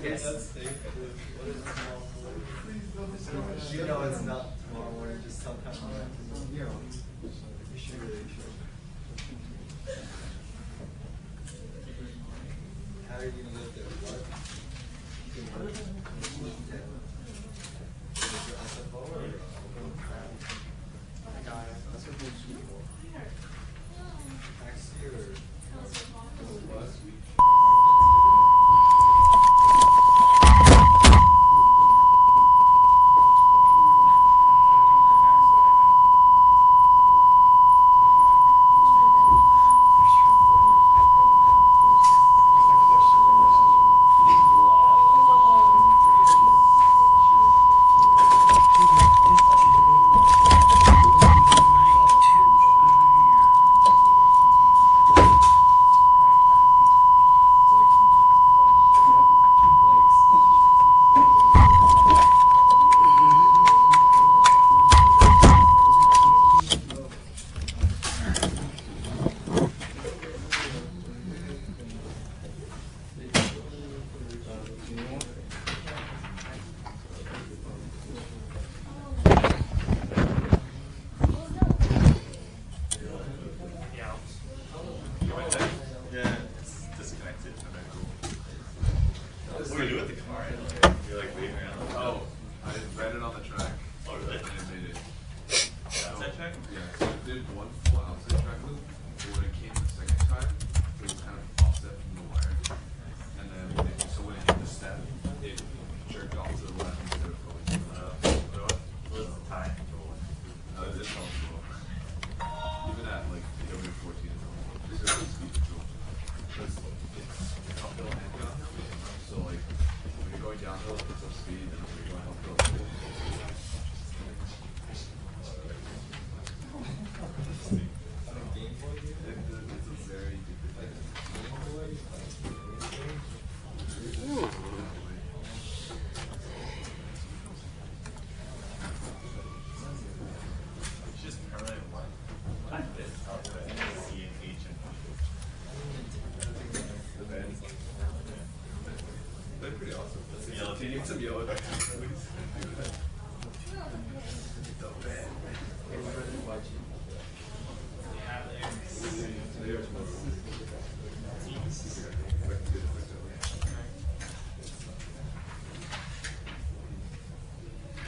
Yes. You know it's not tomorrow morning, just sometime. You should really show. How are you going to live there? What?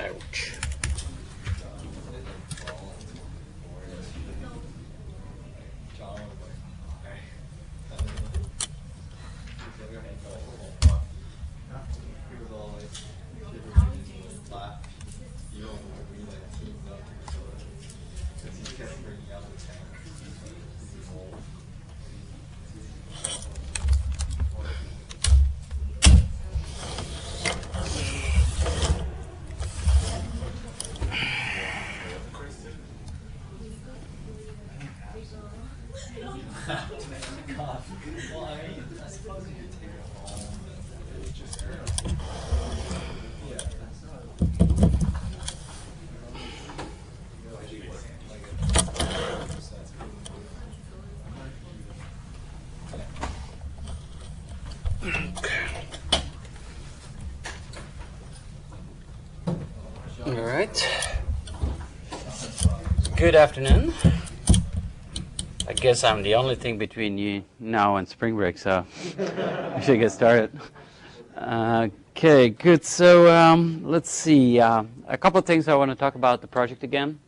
Ouch. All right. Good afternoon. I guess I'm the only thing between you now and spring break, so we should get started. Okay, good. So let's see. A couple of things I want to talk about the project again.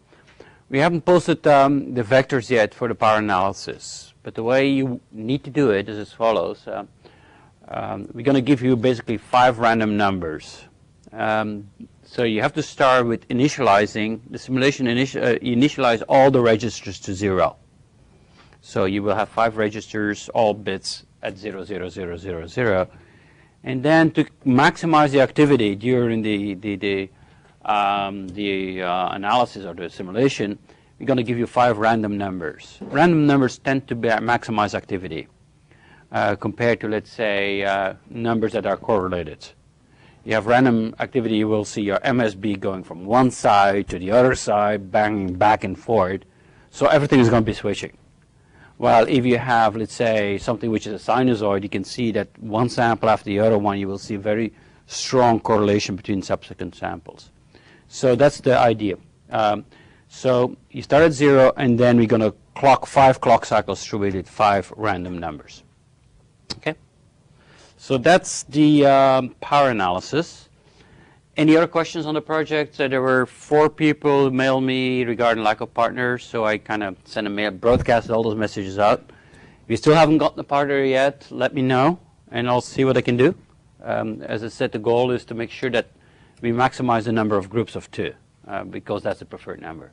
We haven't posted the vectors yet for the power analysis, but the way you need to do it is as follows. We're going to give you basically 5 random numbers. So you have to start with initializing the simulation. Initialize all the registers to 0. So you will have 5 registers, all bits at 0, 0, 0, 0, 0. And then to maximize the activity during the analysis or the simulation, we're going to give you 5 random numbers. Random numbers tend to maximize activity compared to, let's say, numbers that are correlated. You have random activity, you will see your MSB going from one side to the other side, banging back and forth. So everything is going to be switching. While if you have, let's say, something which is a sinusoid, you can see that one sample after the other one, you will see very strong correlation between subsequent samples. So that's the idea. So you start at 0, and then we're going to clock 5 clock cycles through it with 5 random numbers. Okay? So that's the power analysis. Any other questions on the project? There were 4 people who mailed me regarding lack of partners, so I kind of sent a mail, broadcasted all those messages out. If you still haven't gotten a partner yet, let me know, and I'll see what I can do. As I said, the goal is to make sure that we maximize the number of groups of 2, because that's the preferred number.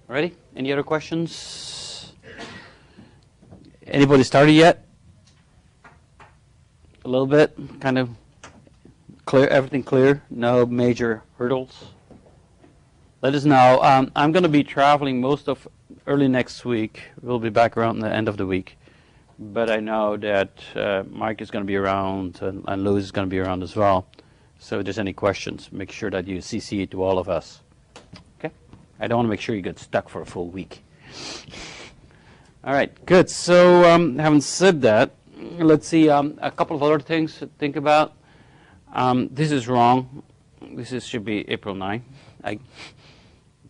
Ready? Any other questions? Anybody started yet? A little bit, kind of clear, everything clear? No major hurdles? Let us know. I'm going to be traveling most of early next week. We'll be back around the end of the week. But I know that Mike is going to be around and Louis is going to be around as well. So if there's any questions, make sure that you CC it to all of us. Okay? I don't want to make sure you get stuck for a full week. All right, good. So having said that, let's see a couple of other things to think about. This is wrong. This should be April 9. I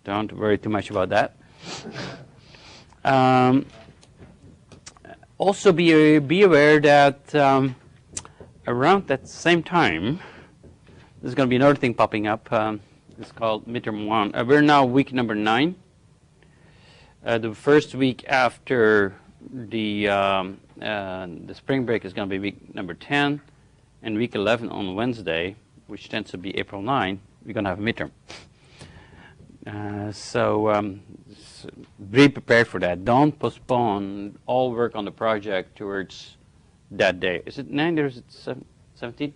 don't worry too much about that. Also be aware that around that same time, there's going to be another thing popping up. It's called midterm 1. We're now week number 9. The first week after the spring break is going to be week number 10, and week 11 on Wednesday, which tends to be April 9, we're going to have a midterm. So be prepared for that. Don't postpone all work on the project towards that day. Is it 9 or is it 17? I mean,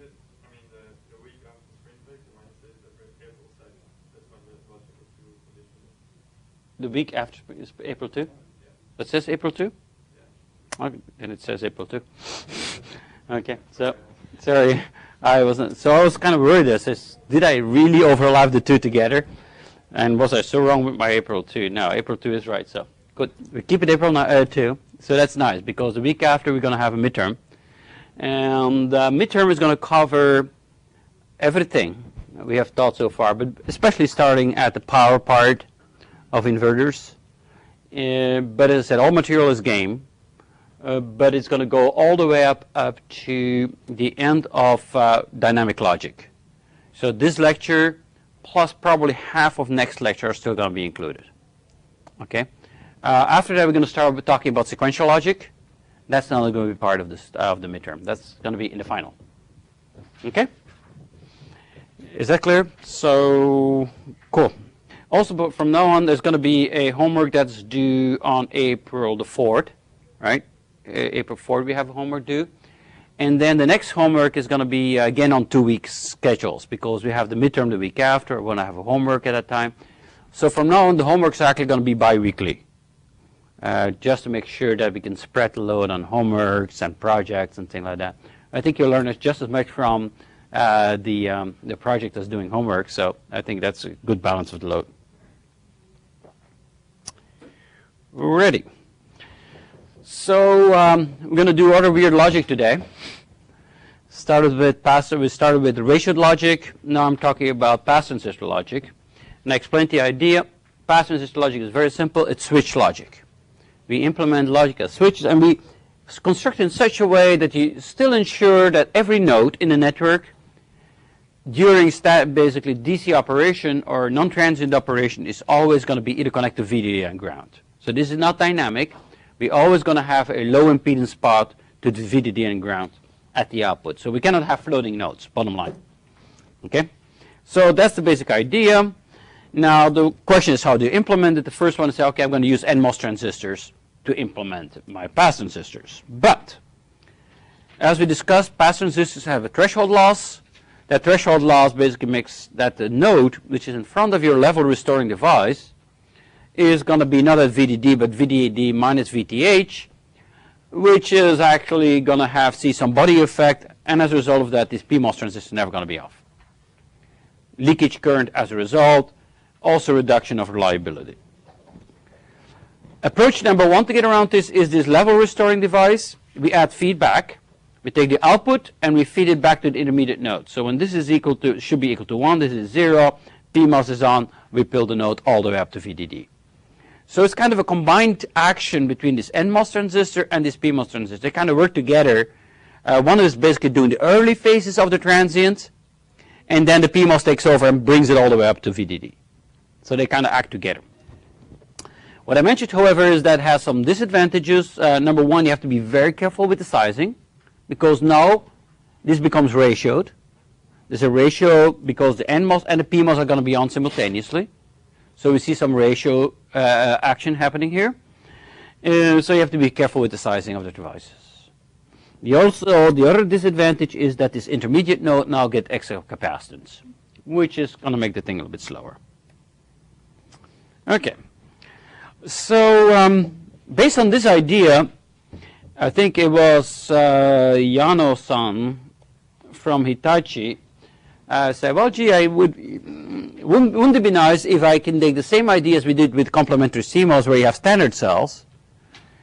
the week after spring break, the Wednesday is April 2nd. That's when the logical 2 condition is. The week after is April 2? Yeah. It says April 2? Yeah. Okay, then it says April 2. Okay, so sorry, I wasn't. So I was kind of worried. I says, did I really overlap the 2 together? And was I so wrong with my April 2? No, April 2 is right. So good. We keep it April 2. So that's nice because the week after we're going to have a midterm. And the midterm is going to cover everything we have taught so far, but especially starting at the power part of inverters. But as I said, all material is game. But it's going to go all the way up to the end of dynamic logic. So this lecture plus probably half of next lecture are still going to be included. Okay. After that, we're going to start with talking about sequential logic. That's not going to be part of this of the midterm. That's going to be in the final. Okay. Is that clear? So cool. Also, but from now on, there's going to be a homework that's due on April the 4th, right? April 4th, we have a homework due. And then the next homework is going to be, again, on 2-week schedules because we have the midterm the week after. We're going to have a homework at that time. So from now on, the homework's actually going to be bi-weekly, just to make sure that we can spread the load on homeworks and projects and things like that. I think you'll learn just as much from the project as doing homework, so I think that's a good balance of the load. Ready. So we're going to do other weird logic today. We started with ratioed logic. Now I'm talking about pass-transistor logic. And I explained the idea. Pass-transistor logic is very simple. It's switch logic. We implement logic as switches, and we construct in such a way that you still ensure that every node in the network during basically DC operation or non-transient operation is always going to be either connected to VDD and ground. So this is not dynamic. We're always going to have a low impedance path to the VDD and ground at the output. So we cannot have floating nodes, bottom line. Okay? So that's the basic idea. Now the question is how do you implement it? The first one is, okay, I'm going to use NMOS transistors to implement my pass transistors. But as we discussed, pass transistors have a threshold loss. That threshold loss basically makes that the node, which is in front of your level restoring device, is going to be not at VDD, but VDD minus VTH, which is actually going to see some body effect, and as a result of that, this PMOS transistor is never going to be off. Leakage current as a result, also reduction of reliability. Approach number one to get around this is this level restoring device. We add feedback. We take the output and we feed it back to the intermediate node. So when this is equal to, should be equal to 1, this is 0, PMOS is on, we build the node all the way up to VDD. So it's kind of a combined action between this NMOS transistor and this PMOS transistor. They kind of work together. One is basically doing the early phases of the transient, and then the PMOS takes over and brings it all the way up to VDD. So they kind of act together. What I mentioned, however, is that has some disadvantages. Number one, you have to be very careful with the sizing, because now this becomes ratioed. There's a ratio because the NMOS and the PMOS are going to be on simultaneously. So we see some ratio action happening here. So you have to be careful with the sizing of the devices. The other disadvantage is that this intermediate node now gets extra capacitance, which is going to make the thing a little bit slower. Okay. So based on this idea, I think it was Yano-san from Hitachi said, well, gee, wouldn't it be nice if I can take the same ideas we did with complementary CMOS, where you have standard cells,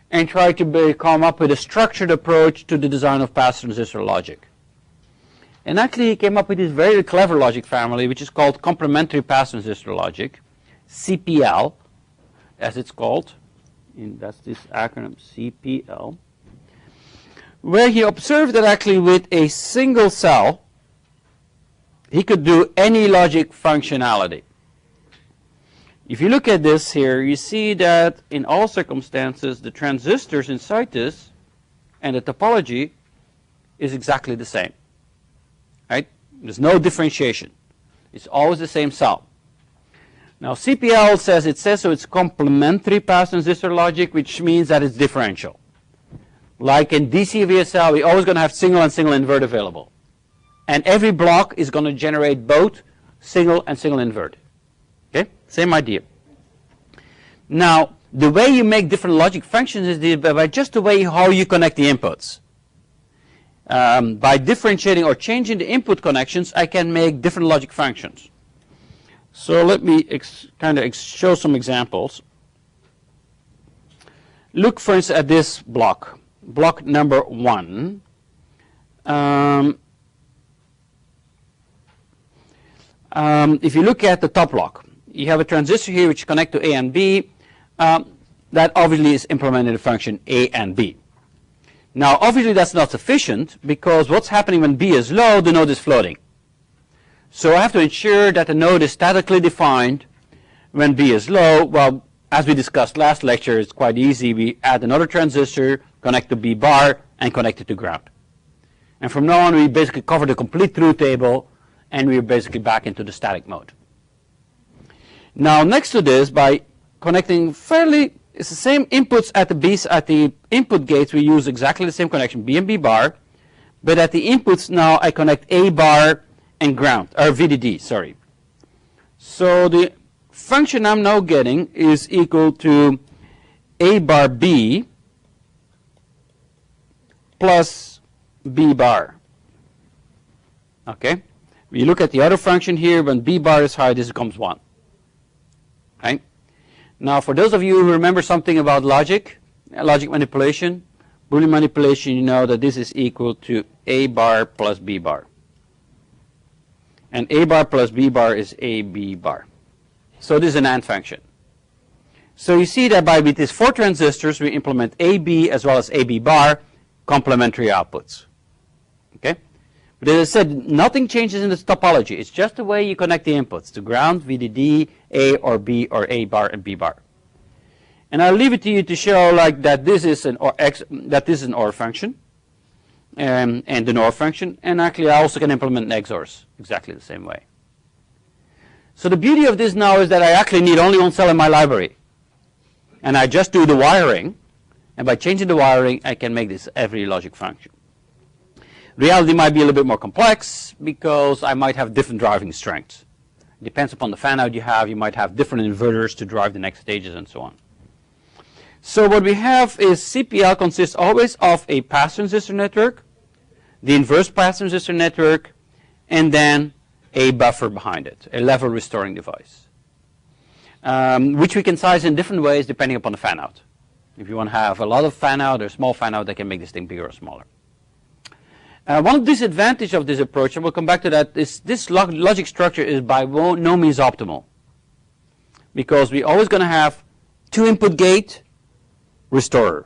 and try to come up with a structured approach to the design of pass-transistor logic. And actually he came up with this very clever logic family, which is called complementary pass-transistor logic, CPL, as it's called. And that's this acronym, CPL, where he observed that actually with a single cell, he could do any logic functionality. If you look at this here, you see that in all circumstances, the transistors inside this and the topology is exactly the same. Right? There's no differentiation. It's always the same cell. Now CPL says so it's complementary pass-transistor logic, which means that it's differential. Like in DC VSL, we're always going to have single and single invert available. And every block is going to generate both single and single invert. Okay, same idea. Now, the way you make different logic functions is by just the way how you connect the inputs. By differentiating or changing the input connections, I can make different logic functions. So let me show some examples. Look, for instance, at this block, block number 1. If you look at the top block, you have a transistor here which connects to A and B. That obviously is implemented in function A and B. Now, obviously that's not sufficient, because what's happening when B is low, the node is floating. So I have to ensure that the node is statically defined when B is low. Well, as we discussed last lecture, it's quite easy. We add another transistor, connect to B bar, and connect it to ground. And from now on, we basically cover the complete truth table, and we're basically back into the static mode. Now, next to this, by connecting it's the same inputs at the input gates, we use exactly the same connection, B and B bar, but at the inputs now, I connect A bar and ground, or VDD, sorry. So the function I'm now getting is equal to A bar B plus B bar. Okay? We look at the other function here. When B bar is high, this becomes 1. Right? Now, for those of you who remember something about logic manipulation, Boolean manipulation, you know that this is equal to A bar plus B bar. And A bar plus B bar is AB bar. So this is an AND function. So you see that with these 4 transistors, we implement AB as well as AB bar, complementary outputs. Okay? But as I said, nothing changes in this topology. It's just the way you connect the inputs to ground, VDD, A or B, or A bar and B bar. And I'll leave it to you to show that this is an OR function and an OR function. And actually, I also can implement XORs exactly the same way. So the beauty of this now is that I actually need only one cell in my library. And I just do the wiring. And by changing the wiring, I can make this every logic function. Reality might be a little bit more complex, because I might have different driving strengths. It depends upon the fan out you have. You might have different inverters to drive the next stages and so on. So what we have is CPL consists always of a pass transistor network, the inverse pass transistor network, and then a buffer behind it, a level restoring device, which we can size in different ways depending upon the fan out. If you want to have a lot of fan out or small fan out, they can make this thing bigger or smaller. One disadvantage of this approach, and we'll come back to that, is this logic structure is by no means optimal. Because we're always going to have 2 input gate, restorer.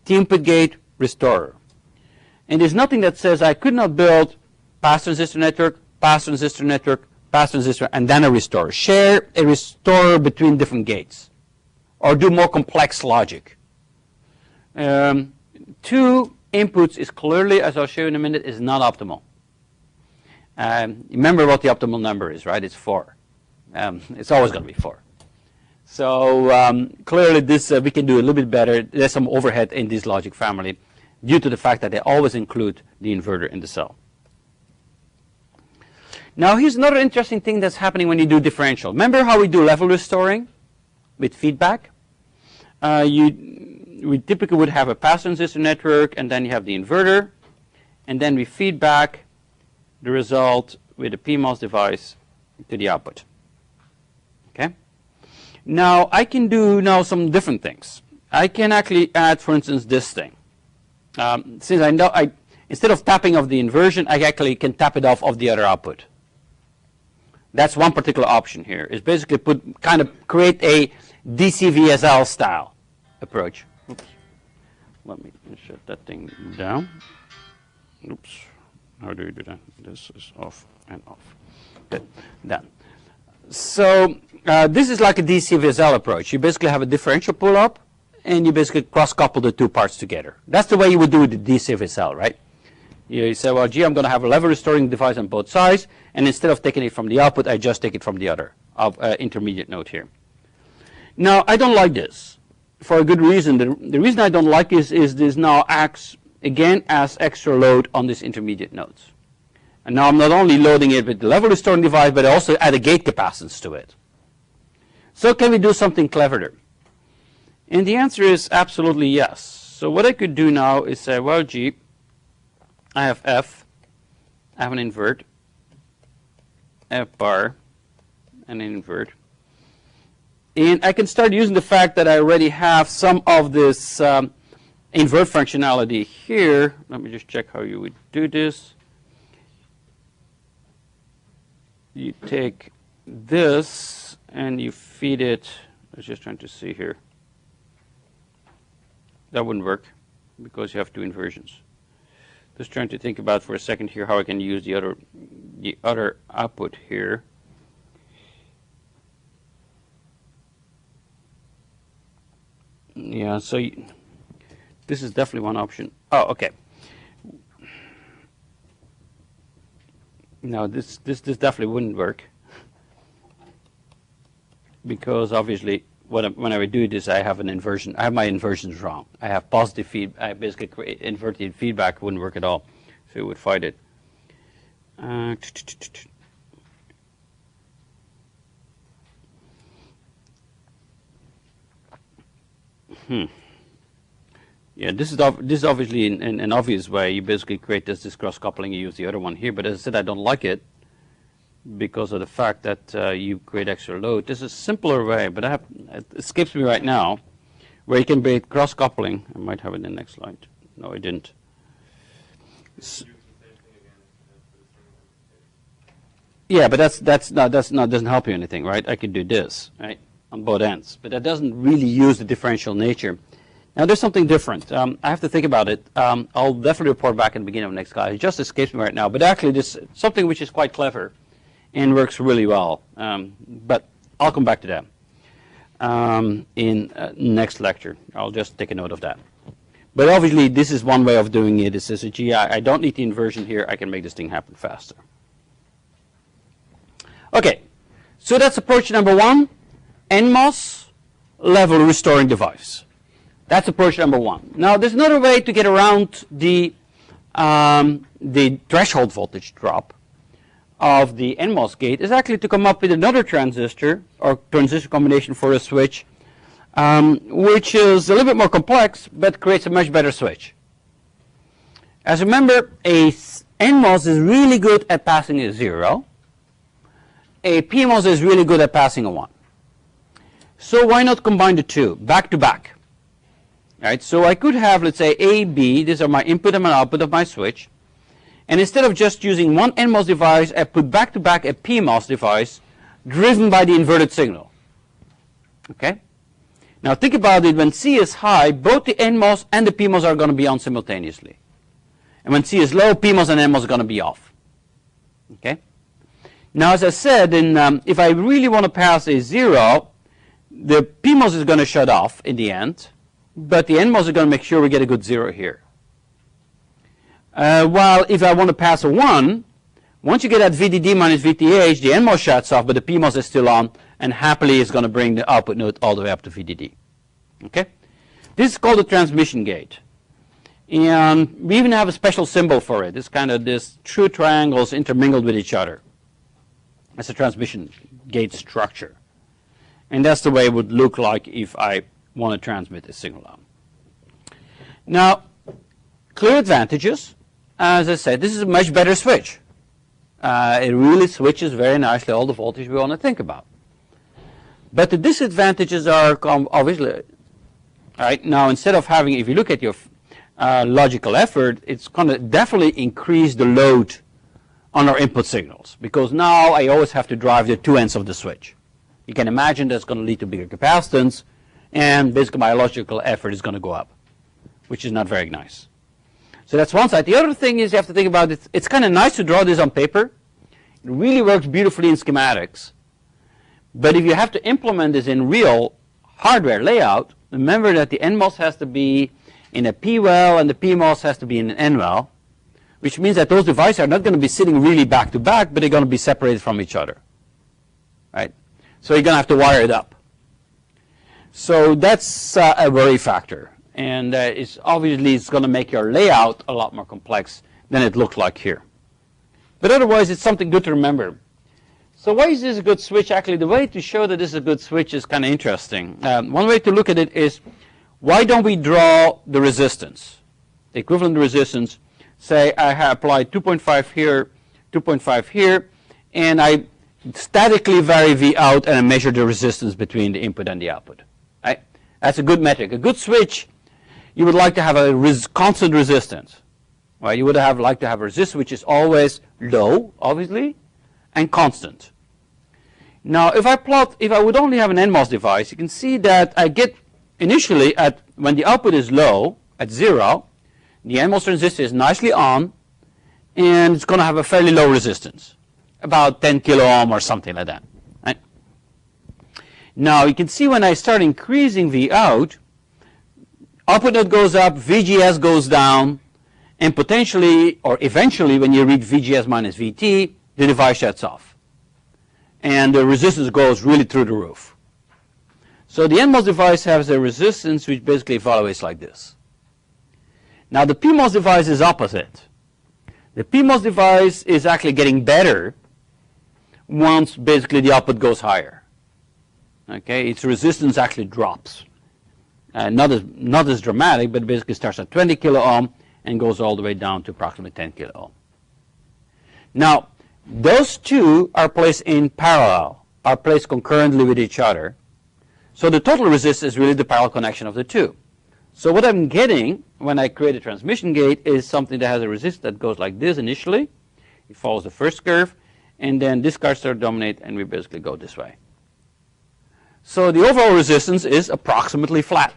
2 input gate, restorer. And there's nothing that says I could not build pass-transistor network, pass-transistor network, pass-transistor, and then a restorer. Share a restorer between different gates. Or do more complex logic. 2 inputs is clearly, as I'll show you in a minute, is not optimal. Remember what the optimal number is, right? It's 4. It's always going to be 4. So clearly this we can do a little bit better. There's some overhead in this logic family due to the fact that they always include the inverter in the cell. Now here's another interesting thing that's happening when you do differential. Remember how we do level restoring with feedback? We typically would have a pass-transistor network, and then you have the inverter, and then we feed back the result with a PMOS device to the output. Okay. Now I can do some different things. I can actually add, for instance, this thing. Since I know instead of tapping off the inversion, I actually can tap it off of the other output. That's one particular option here. Is basically create a DC-VSL style approach. Oops. Let me shut that thing down. Oops. How do you do that? This is off and off. Good. Done. So this is like a DC-VSL approach. You basically have a differential pull-up, and you basically cross-couple the 2 parts together. That's the way you would do the DC-VSL, right? You say, well, gee, I'm going to have a level restoring device on both sides, and instead of taking it from the output, I just take it from the other intermediate node here. Now, I don't like this for a good reason. The reason I don't like is this now acts, again, as extra load on these intermediate nodes. And now I'm not only loading it with the level restoring device, but I also add a gate capacitance to it. So can we do something cleverer? And the answer is absolutely yes. So what I could do now is say, well, gee, I have F, I have an invert, F bar, and an invert. And I can start using the fact that I already have some of this invert functionality here. Let me just check how you would do this. You take this and you feed it. I was just trying to see here. That wouldn't work because you have 2 inversions. Just trying to think about for a second here how I can use the other output here. Yeah, so this is definitely one option. Oh, okay. No, this definitely wouldn't work because obviously when I would do this, I have an inversion. I have my inversions wrong. I have positive feedback. I basically create inverted feedback wouldn't work at all, so it would fight it. Yeah, this is obviously in an obvious way. You basically create this cross coupling. You use the other one here, but as I said, I don't like it because of the fact that you create extra load. This is a simpler way, but it escapes me right now, where you can create cross coupling. I might have it in the next slide. No, I didn't. Yeah, but that's not doesn't help you anything, right? I could do this, right, on both ends, but that doesn't really use the differential nature. Now there's something different. I have to think about it. I'll definitely report back in the beginning of the next class. It just escapes me right now, but actually this is something which is quite clever and works really well. But I'll come back to that in next lecture. I'll just take a note of that. But obviously this is one way of doing it. It says, gee, I don't need the inversion here. I can make this thing happen faster. Okay, so that's approach number 1, NMOS level restoring device. That's approach number 1. Now there's another way to get around the threshold voltage drop of the NMOS gate is actually to come up with another transistor or transistor combination for a switch, which is a little bit more complex but creates a much better switch. As remember, a NMOS is really good at passing a 0. A PMOS is really good at passing a 1. So why not combine the 2 back to back? Right? So I could have, let's say, A, B. These are my input and my output of my switch. And instead of just using one NMOS device, I put back-to-back a PMOS device driven by the inverted signal. Okay? Now think about it. When C is high, both the NMOS and the PMOS are going to be on simultaneously. And when C is low, PMOS and NMOS are going to be off. Okay? Now, as I said, if I really want to pass a 0, the PMOS is going to shut off in the end, but the NMOS is going to make sure we get a good 0 here. While if I want to pass a 1, once you get at VDD minus VTH, the NMOS shuts off, but the PMOS is still on, and happily is going to bring the output node all the way up to VDD. Okay? This is called a transmission gate. And we even have a special symbol for it. It's kind of this true triangles intermingled with each other. It's a transmission gate structure. And that's the way it would look like if I want to transmit a signal out. Now, clear advantages. As I said, this is a much better switch. It really switches very nicely all the voltage we want to think about. But the disadvantages are obviously, right now, instead of having, if you look at your logical effort, it's going to definitely increase the load on our input signals, because now I always have to drive the two ends of the switch. You can imagine that's going to lead to bigger capacitance, and basically my logical effort is going to go up, which is not very nice. So that's one side. The other thing is you have to think about it. It's kind of nice to draw this on paper. It really works beautifully in schematics. But if you have to implement this in real hardware layout, remember that the NMOS has to be in a P-well and the PMOS has to be in an N-well, which means that those devices are not going to be sitting really back to back, but they're going to be separated from each other. Right? So you're going to have to wire it up. So that's a worry factor. And it's obviously it's going to make your layout a lot more complex than it looks like here. But otherwise, it's something good to remember. So why is this a good switch? Actually, the way to show that this is a good switch is kind of interesting. One way to look at it is, why don't we draw the resistance, the equivalent resistance? Say I have applied 2.5 here, 2.5 here, and I statically vary V out and I measure the resistance between the input and the output. Right? That's a good metric. A good switch, you would like to have a constant resistance. Right? You would like to have a resistance which is always low, obviously, and constant. Now, if I would only have an NMOS device, you can see that I get initially when the output is low, at 0, the NMOS transistor is nicely on, and it's going to have a fairly low resistance, about 10 kilo ohm or something like that. Right? Now, you can see when I start increasing V out, output node goes up, VGS goes down, and potentially, or eventually, when you reach VGS minus VT, the device shuts off. And the resistance goes really through the roof. So the NMOS device has a resistance which basically evaluates like this. Now the PMOS device is opposite. The PMOS device is actually getting better once basically the output goes higher. Okay, its resistance actually drops. Not as dramatic, but basically starts at 20 kilo ohm and goes all the way down to approximately 10 kilo ohm. Now, those two are placed in parallel, are placed concurrently with each other. So the total resistance is really the parallel connection of the two. So what I'm getting when I create a transmission gate is something that has a resistance that goes like this initially. It follows the first curve, and then this curve starts to dominate, and we basically go this way. So the overall resistance is approximately flat,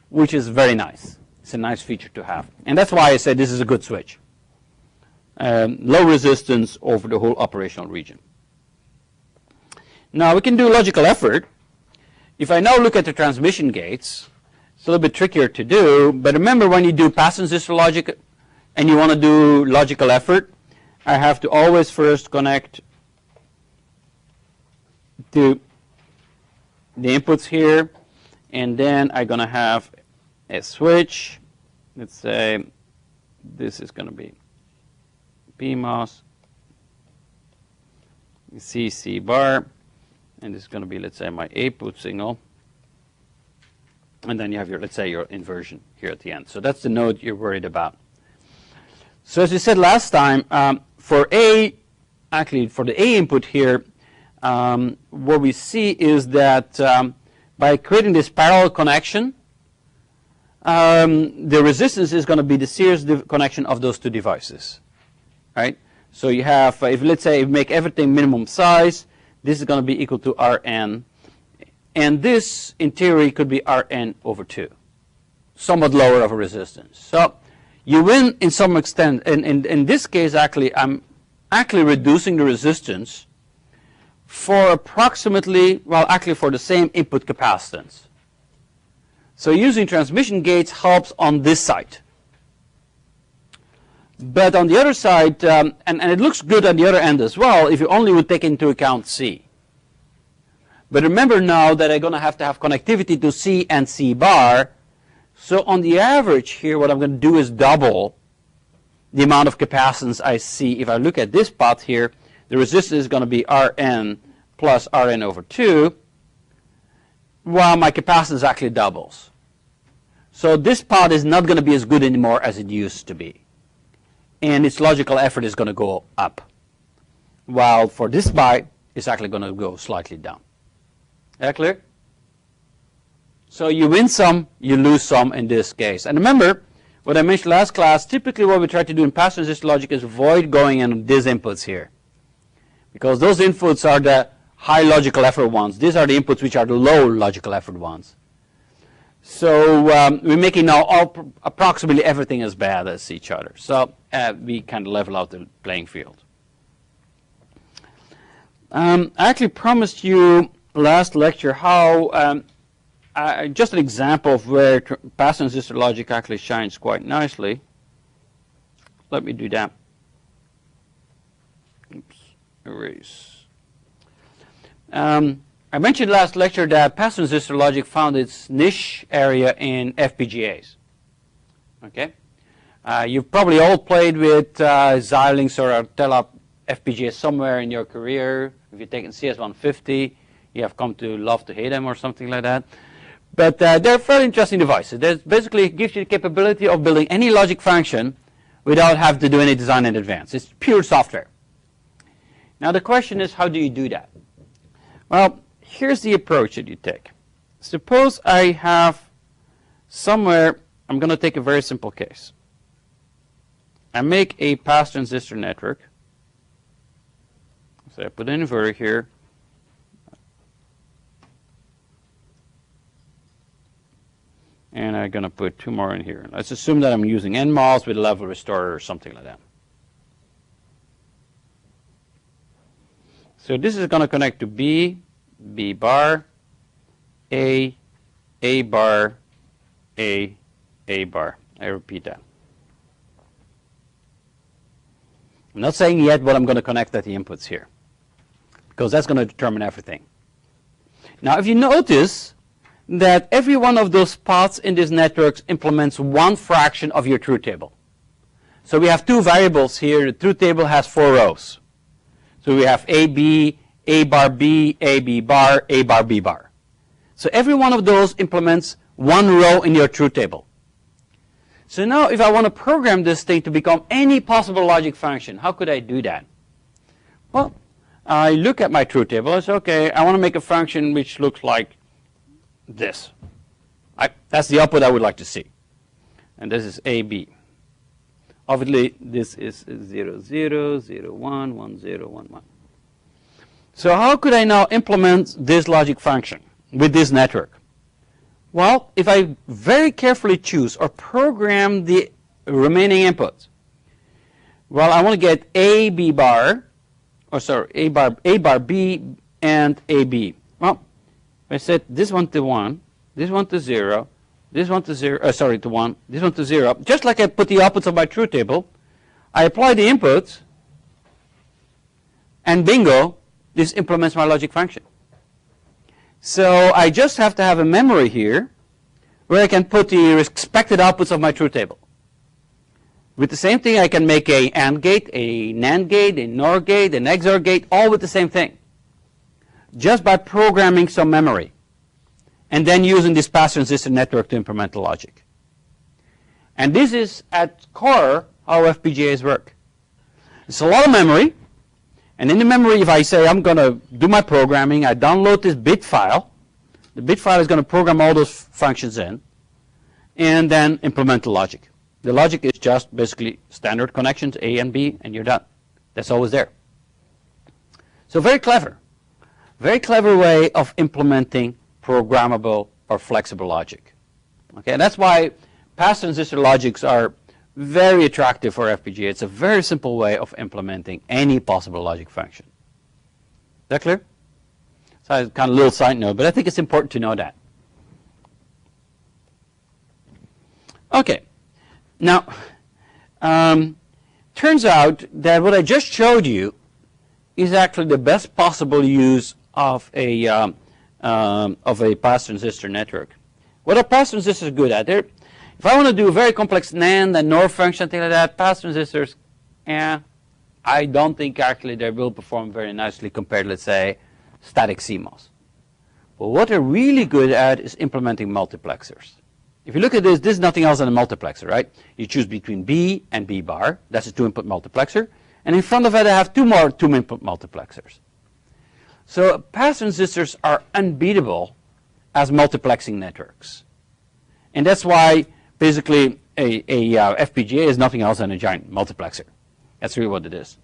which is very nice. It's a nice feature to have. And that's why I said this is a good switch. Low resistance over the whole operational region. Now we can do logical effort. If I now look at the transmission gates, it's a little bit trickier to do, but remember when you do pass-transistor logic and you want to do logical effort, I have to always first connect to the inputs here, and then I'm going to have a switch. Let's say this is going to be PMOS, CC bar, and this is going to be, let's say, my output signal. And then you have your, let's say, your inversion here at the end. So that's the node you're worried about. So as we said last time, for the A input here, what we see is that by creating this parallel connection, the resistance is going to be the series connection of those two devices, right? So you have, if let's say you make everything minimum size, this is going to be equal to Rn, and this, in theory, could be Rn over 2, somewhat lower of a resistance. So you win in some extent. In this case, actually, I'm actually reducing the resistance for approximately, well, actually for the same input capacitance. So using transmission gates helps on this side. But on the other side, and it looks good on the other end as well, if you only would take into account C. But remember now that I'm going to have connectivity to C and C bar. So on the average here, what I'm going to do is double the amount of capacitance I see. If I look at this pot here, the resistance is going to be Rn plus Rn over 2, while my capacitance actually doubles. So this pot is not going to be as good anymore as it used to be. And its logical effort is going to go up. While for this byte, it's actually going to go slightly down. That clear? So you win some, you lose some in this case. And remember, what I mentioned last class, typically what we try to do in pass-transistor logic is avoid going in these inputs here. Because those inputs are the high logical effort ones. These are the inputs which are the low logical effort ones. So we're making now approximately everything as bad as each other. So we kind of level out the playing field. I actually promised you last lecture how just an example of where pass-transistor logic actually shines quite nicely. Let me do that. Oops, erase. I mentioned last lecture that pass-transistor logic found its niche area in FPGAs. Okay, you've probably all played with Xilinx or Telop FPGAs somewhere in your career. If you've taken CS150, you have come to love to hate them or something like that. But they're very interesting devices. They basically gives you the capability of building any logic function without having to do any design in advance. It's pure software. Now the question is, how do you do that? Well, here's the approach that you take. Suppose I have somewhere, I'm going to take a very simple case. I make a pass transistor network. So I put an inverter here. And I'm going to put 2 more in here. Let's assume that I'm using NMOS with a level restorer or something like that. So this is going to connect to B, B bar, A bar, A bar. I repeat that. I'm not saying yet what I'm going to connect at the inputs here, because that's going to determine everything. Now, if you notice that every one of those pots in this network implements one fraction of your truth table. So we have 2 variables here. The truth table has 4 rows. So we have AB, A bar B, AB bar, A bar B bar. So every one of those implements 1 row in your truth table. So now if I want to program this thing to become any possible logic function, how could I do that? Well, I look at my truth table. I say, okay, I want to make a function which looks like this. That's the output I would like to see. And this is AB. Obviously, this is 0, 0, 0, 1, 1, 0, 1, 1. So how could I now implement this logic function with this network? Well, if I very carefully choose or program the remaining inputs, well, I want to get A, B bar, or sorry, A bar B and AB. Well, I set this one to 1, this one to 0, this one to 0, sorry, to 1, this one to 0. Just like I put the outputs of my truth table, I apply the inputs, and bingo, this implements my logic function. So I just have to have a memory here where I can put the expected outputs of my truth table. With the same thing, I can make a AND gate, a NAND gate, a NOR gate, an XOR gate, all with the same thing, just by programming some memory and then using this pass-transistor network to implement the logic. And this is at core how FPGAs work. It's a lot of memory, and in the memory, if I say I'm going to do my programming, I download this bit file. The bit file is going to program all those functions in, and then implement the logic. The logic is just basically standard connections, A and B, and you're done. That's always there. So very clever way of implementing programmable or flexible logic. Okay, and that's why pass-transistor logics are very attractive for FPGA. It's a very simple way of implementing any possible logic function. Is that clear? So it's kind of a little side note, but I think it's important to know that. Okay, now turns out that what I just showed you is actually the best possible use of a pass-transistor network. What are pass-transistors good at? If I want to do a very complex NAND and NOR function, something like that, pass-transistors, I don't think actually they will perform very nicely compared to, let's say, static CMOS. But what they're really good at is implementing multiplexers. If you look at this, this is nothing else than a multiplexer, right? You choose between B and B bar. That's a two-input multiplexer. And in front of it, I have two more two-input multiplexers. So pass-transistors are unbeatable as multiplexing networks. And that's why basically a FPGA is nothing else than a giant multiplexer. That's really what it is.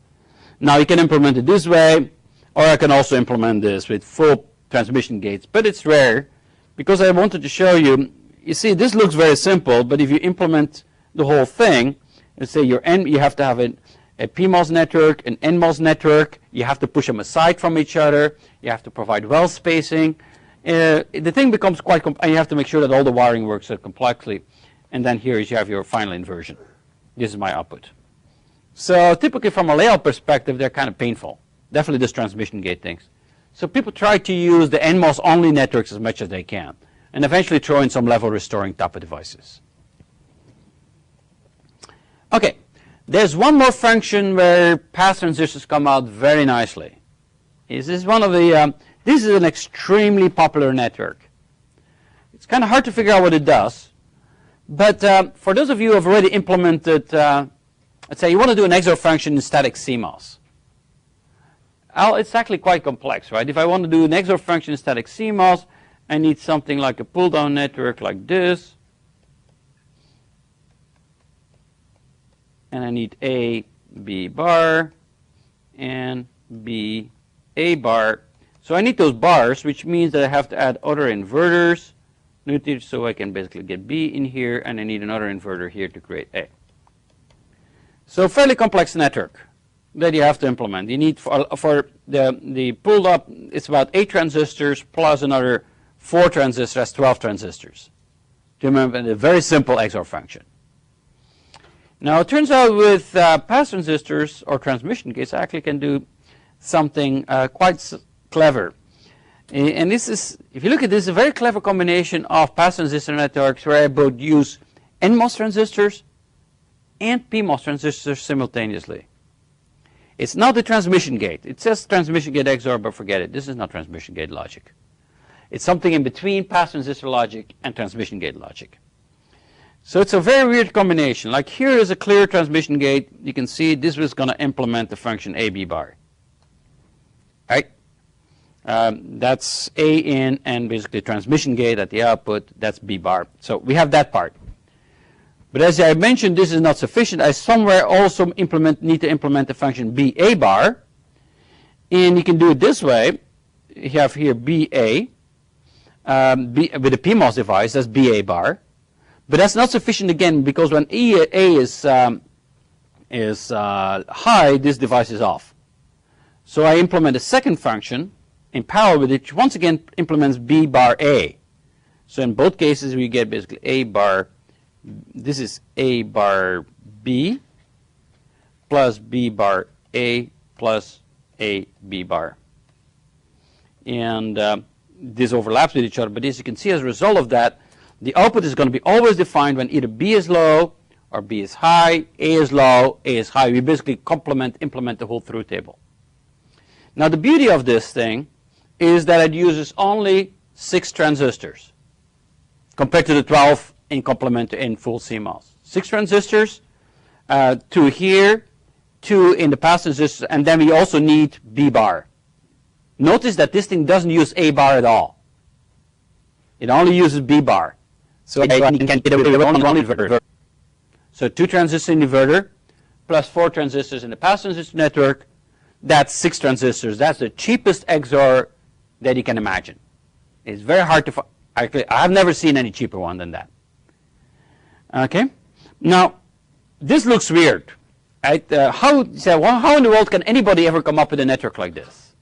Now you can implement it this way, or I can also implement this with full transmission gates, but it's rare because I wanted to show you, you see this looks very simple, but if you implement the whole thing, let's say you have to have a PMOS network, an NMOS network, you have to push them aside from each other, you have to provide well spacing. The thing becomes quite and you have to make sure that all the wiring works complexly. And then here you have your final inversion. This is my output. So typically from a layout perspective, they're kind of painful. Definitely this transmission gate things. So people try to use the NMOS only networks as much as they can, and eventually throw in some level restoring type of devices. Okay, there's one more function where pass transistors come out very nicely. This is one of the this is an extremely popular network. It's kind of hard to figure out what it does, but for those of you who have already implemented, let's say you want to do an XOR function in static CMOS. It's actually quite complex, right? If I want to do an XOR function in static CMOS, I need something like a pull-down network like this. And I need A, B bar, and B, A bar. So I need those bars, which means that I have to add other inverters, so I can basically get B in here, and I need another inverter here to create A. So fairly complex network that you have to implement. You need for the pulled up, it's about 8 transistors plus another 4 transistors, that's 12 transistors. To remember a very simple XOR function. Now it turns out with pass transistors or transmission gates, I actually can do something quite clever. And this is, if you look at this, a very clever combination of pass transistor networks where I both use NMOS transistors and PMOS transistors simultaneously. It's not the transmission gate. It says transmission gate XOR, but forget it. This is not transmission gate logic. It's something in between pass transistor logic and transmission gate logic. So it's a very weird combination. Like here is a clear transmission gate. You can see this was going to implement the function AB bar. Right? That's A in and basically transmission gate at the output. That's B bar. So we have that part. But as I mentioned, this is not sufficient. I somewhere also need to implement the function BA bar. And you can do it this way. You have here BA. With a PMOS device, that's BA bar. But that's not sufficient again, because when A is high, this device is off. So I implement a second function in parallel with it, which once again implements B bar A. So in both cases, we get basically A bar. This is A bar B plus B bar A plus A B bar. And this overlaps with each other, but as you can see, as a result of that, the output is going to be always defined when either B is low or B is high, A is low, A is high. We basically implement the whole through table. Now the beauty of this thing is that it uses only 6 transistors compared to the 12 in complement in full CMOS. 6 transistors, 2 here, 2 in the pass transistor, and then we also need B bar. Notice that this thing doesn't use A bar at all. It only uses B bar. So I can get away with one inverter. So 2 transistor inverter plus 4 transistors in the pass transistor network, that's 6 transistors. That's the cheapest XOR that you can imagine. It's very hard to find. Actually, I've never seen any cheaper one than that. Okay? Now, this looks weird. Right? How in the world can anybody ever come up with a network like this?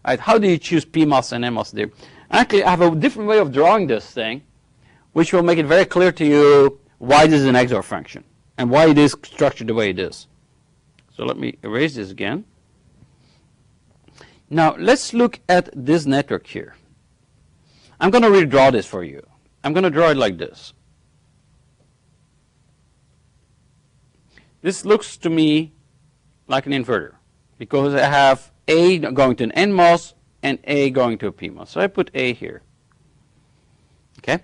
Right? How do you choose PMOS and NMOS there? Actually, I have a different way of drawing this thing, which will make it very clear to you why this is an XOR function and why it is structured the way it is. So let me erase this again. Now, let's look at this network here. I'm going to redraw this for you. I'm going to draw it like this. This looks to me like an inverter because I have A going to an NMOS and A going to a PMOS. So I put A here. Okay?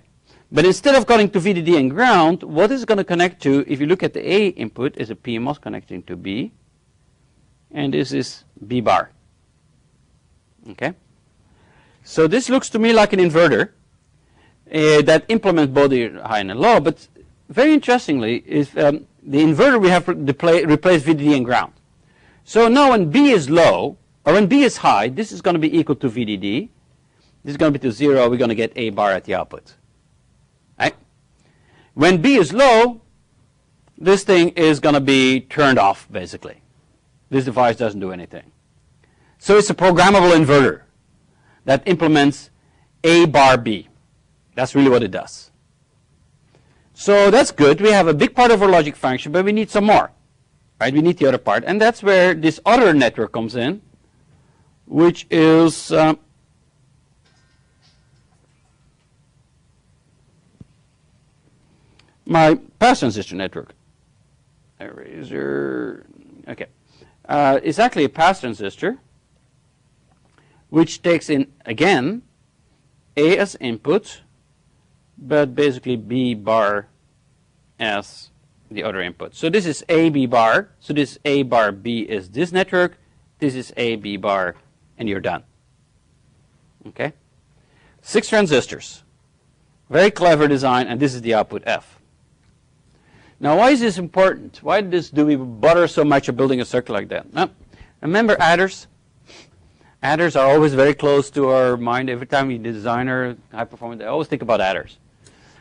But instead of going to VDD and ground, what is going to connect to, if you look at the A input, is a PMOS connecting to B. And this is B bar. Okay? So this looks to me like an inverter that implements both the high and the low. But very interestingly, is the inverter we have replaced VDD and ground. So now when B is low, or when B is high, this is going to be equal to VDD. This is going to be to 0. We're going to get A bar at the output. Right? When B is low, this thing is going to be turned off, basically. This device doesn't do anything. So it's a programmable inverter that implements A bar B. That's really what it does. So that's good. We have a big part of our logic function, but we need some more. Right? We need the other part. And that's where this other network comes in, which is my pass transistor network. Eraser. Okay. It's actually a pass transistor, which takes in, again, A as input, but basically B bar as the other input. So this is A B bar. So this A bar B is this network. This is A B bar, and you're done. Okay? 6 transistors. Very clever design, and this is the output F. Now, why is this important? Why do we bother so much of building a circuit like that? Now, remember adders? Adders are always very close to our mind. Every time we design our high performance, I always think about adders.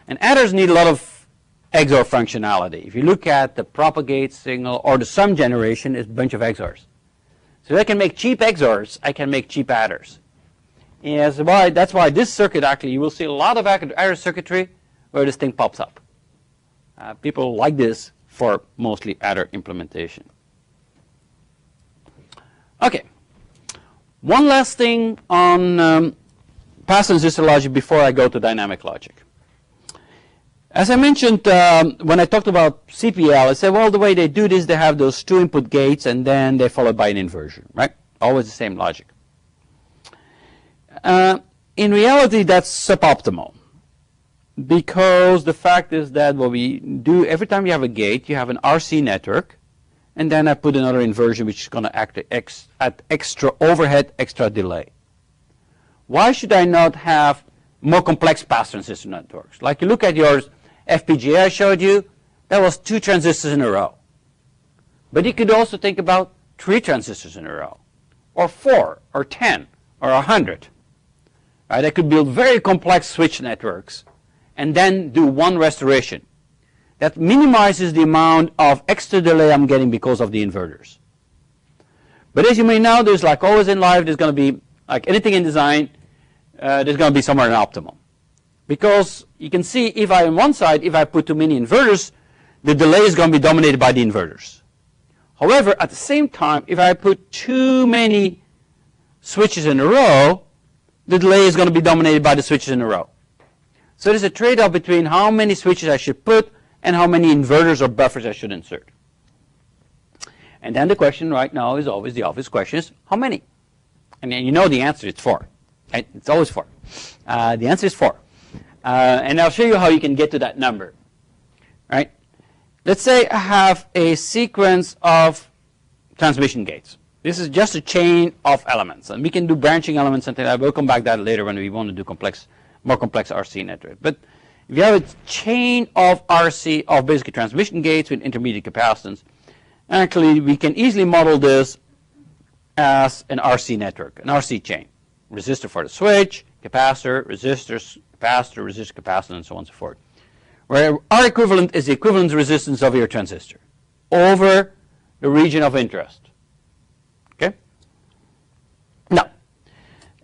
And adders need a lot of XOR functionality. If you look at the propagate signal or the sum generation, it's a bunch of XORs. So if I can make cheap XORs, I can make cheap adders. Yes, that's why this circuit, actually, you will see a lot of adder circuitry where this thing pops up. People like this for mostly adder implementation. Okay. One last thing on pass transistor logic before I go to dynamic logic. As I mentioned, when I talked about CPL, I said, well, the way they do this, they have those 2 input gates, and then they're followed by an inversion, right? Always the same logic. In reality, that's suboptimal. Because the fact is that what we do, every time you have a gate, you have an RC network, and then I put another inversion which is going to act at extra overhead, extra delay. Why should I not have more complex pass transistor networks? Like you look at your FPGA I showed you, that was 2 transistors in a row. But you could also think about 3 transistors in a row, or 4, or 10, or 100. Right? I could build very complex switch networks and then do one restoration. That minimizes the amount of extra delay I'm getting because of the inverters. But as you may know, there's like always in life, there's going to be, like anything in design, there's going to be somewhere an optimum. Because you can see if on one side, if I put too many inverters, the delay is going to be dominated by the inverters. However, at the same time, if I put too many switches in a row, the delay is going to be dominated by the switches in a row. So there's a trade-off between how many switches I should put and how many inverters or buffers I should insert. And then the question right now is always the obvious question is, how many? And you know the answer, it's 4. Right? It's always 4. The answer is 4. And I'll show you how you can get to that number. Right? Let's say I have a sequence of transmission gates. This is just a chain of elements. And we can do branching elements, and I will come back to that later when we want to do more complex RC network. But if you have a chain of RC, of basically transmission gates with intermediate capacitance, actually we can easily model this as an RC network, an RC chain. Resistor for the switch, capacitor, resistors, capacitor, resistor, capacitor, and so on and so forth. Where R equivalent is the equivalent resistance of your transistor over the region of interest. Okay? Now,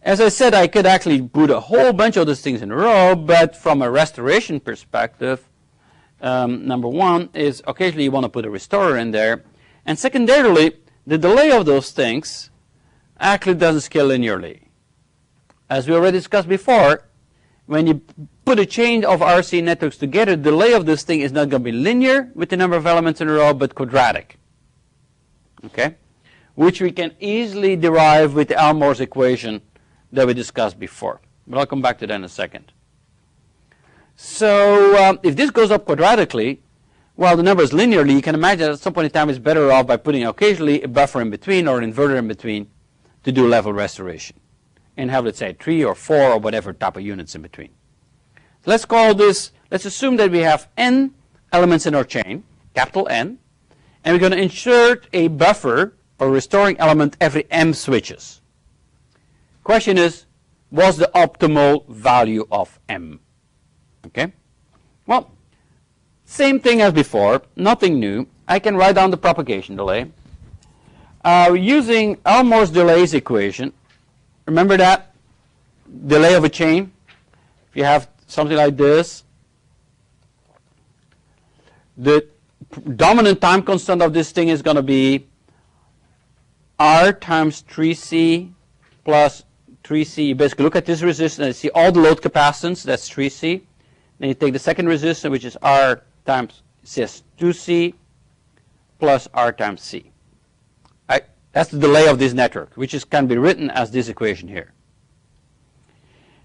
as I said, I could actually put a whole bunch of these things in a row, but from a restoration perspective, number one is occasionally you want to put a restorer in there, and secondarily, the delay of those things actually doesn't scale linearly. As we already discussed before, when you put a chain of RC networks together, the delay of this thing is not going to be linear with the number of elements in a row, but quadratic. Okay? Which we can easily derive with the Elmore's equation that we discussed before. But I'll come back to that in a second. So if this goes up quadratically, while the number is linearly, you can imagine at some point in time it's better off by putting occasionally a buffer in between or an inverter in between to do level restoration. And have, let's say, 3 or 4 or whatever type of units in between. So let's call this, let's assume that we have n elements in our chain, capital N, and we're going to insert a buffer or restoring element every m switches. Question is, what's the optimal value of m? Okay? Well, same thing as before, nothing new. I can write down the propagation delay. Using Elmore's delays equation, remember that? Delay of a chain. If you have something like this, the dominant time constant of this thing is going to be R times 3C plus 3C. You basically look at this resistance and see all the load capacitance, that's 3C. Then you take the second resistance, which is R times 2C plus R times C. That's the delay of this network, which can be written as this equation here.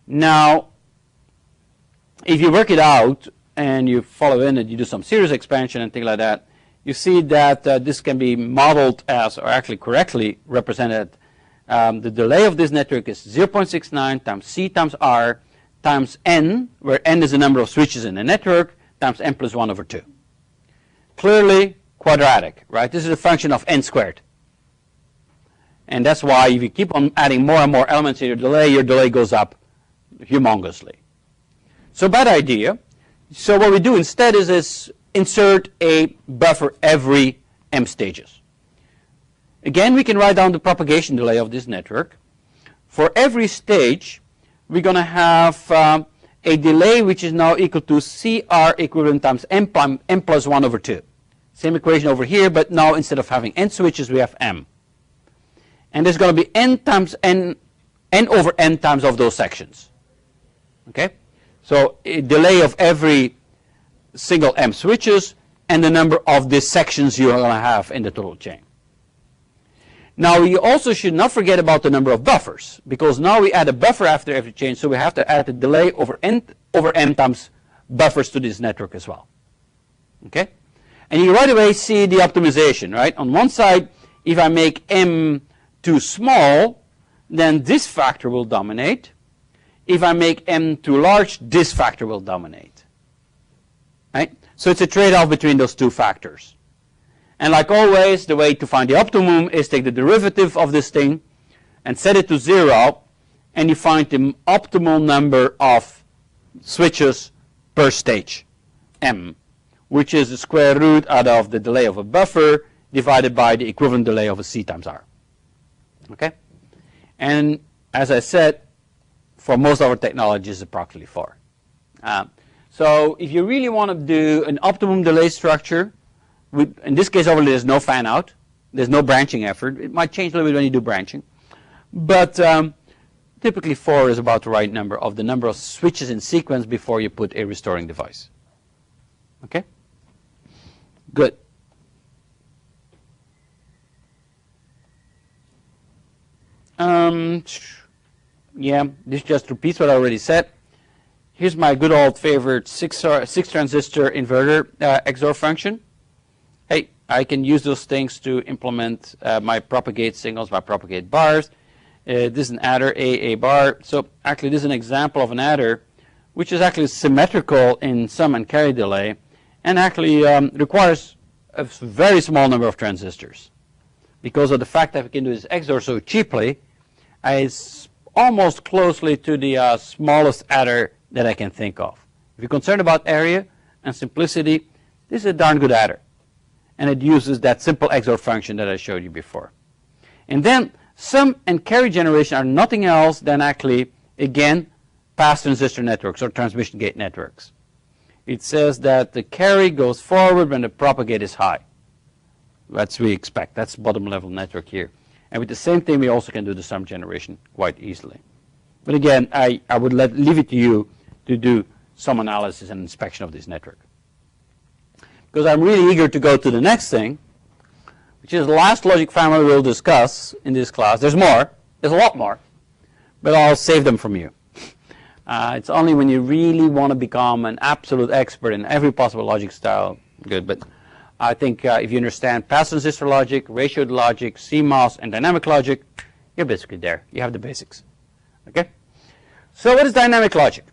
Now, if you work it out and you follow in and you do some series expansion and things like that, you see that this can be modeled as, or actually correctly represented. The delay of this network is 0.69 times C times R times N, where N is the number of switches in the network, times N plus 1 over 2. Clearly quadratic, right? This is a function of N squared. And that's why if you keep on adding more and more elements to your delay goes up humongously. So bad idea. So what we do instead is insert a buffer every m stages. Again, we can write down the propagation delay of this network. For every stage, we're going to have a delay which is now equal to CR equivalent times m plus 1 over 2. Same equation over here, but now instead of having n switches, we have m. And there's going to be n times n over n times of those sections. Okay? So a delay of every single m switches and the number of the sections you're going to have in the total chain. Now you also should not forget about the number of buffers, because now we add a buffer after every chain, so we have to add the delay over n times buffers to this network as well. Okay? And you right away see the optimization, right? On one side, if I make m too small, then this factor will dominate. If I make m too large, this factor will dominate. Right? So it's a trade-off between those two factors. And like always, the way to find the optimum is take the derivative of this thing and set it to 0, and you find the optimal number of switches per stage, m, which is the square root out of the delay of a buffer divided by the equivalent delay of a C times R. Okay? And as I said, for most of our technologies, it's approximately 4. So if you really want to do an optimum delay structure, in this case, overall, there's no fan out. There's no branching effort. It might change a little bit when you do branching. But typically 4 is about the right number of the number of switches in sequence before you put a restoring device. Okay? Good. Yeah, this just repeats what I already said. Here's my good old favorite 6-transistor inverter XOR function. Hey, I can use those things to implement my propagate signals, my propagate bars. This is an adder, A bar. So actually, this is an example of an adder which is actually symmetrical in sum and carry delay, and actually requires a very small number of transistors. Because of the fact that we can do this XOR so cheaply, it's almost closely to the smallest adder that I can think of. If you're concerned about area and simplicity, this is a darn good adder. And it uses that simple XOR function that I showed you before. And then sum and carry generation are nothing else than actually, again, pass-transistor networks or transmission gate networks. It says that the carry goes forward when the propagate is high. That's what we expect. That's bottom level network here. And with the same thing, we also can do the sum generation quite easily. But again, I would leave it to you to do some analysis and inspection of this network. Because I'm really eager to go to the next thing, which is the last logic family we'll discuss in this class. There's more. There's a lot more. But I'll save them from you. It's only when you really want to become an absolute expert in every possible logic style, good. But I think if you understand pass-transistor logic, ratioed logic, CMOS, and dynamic logic, you're basically there. You have the basics. Okay? So what is dynamic logic?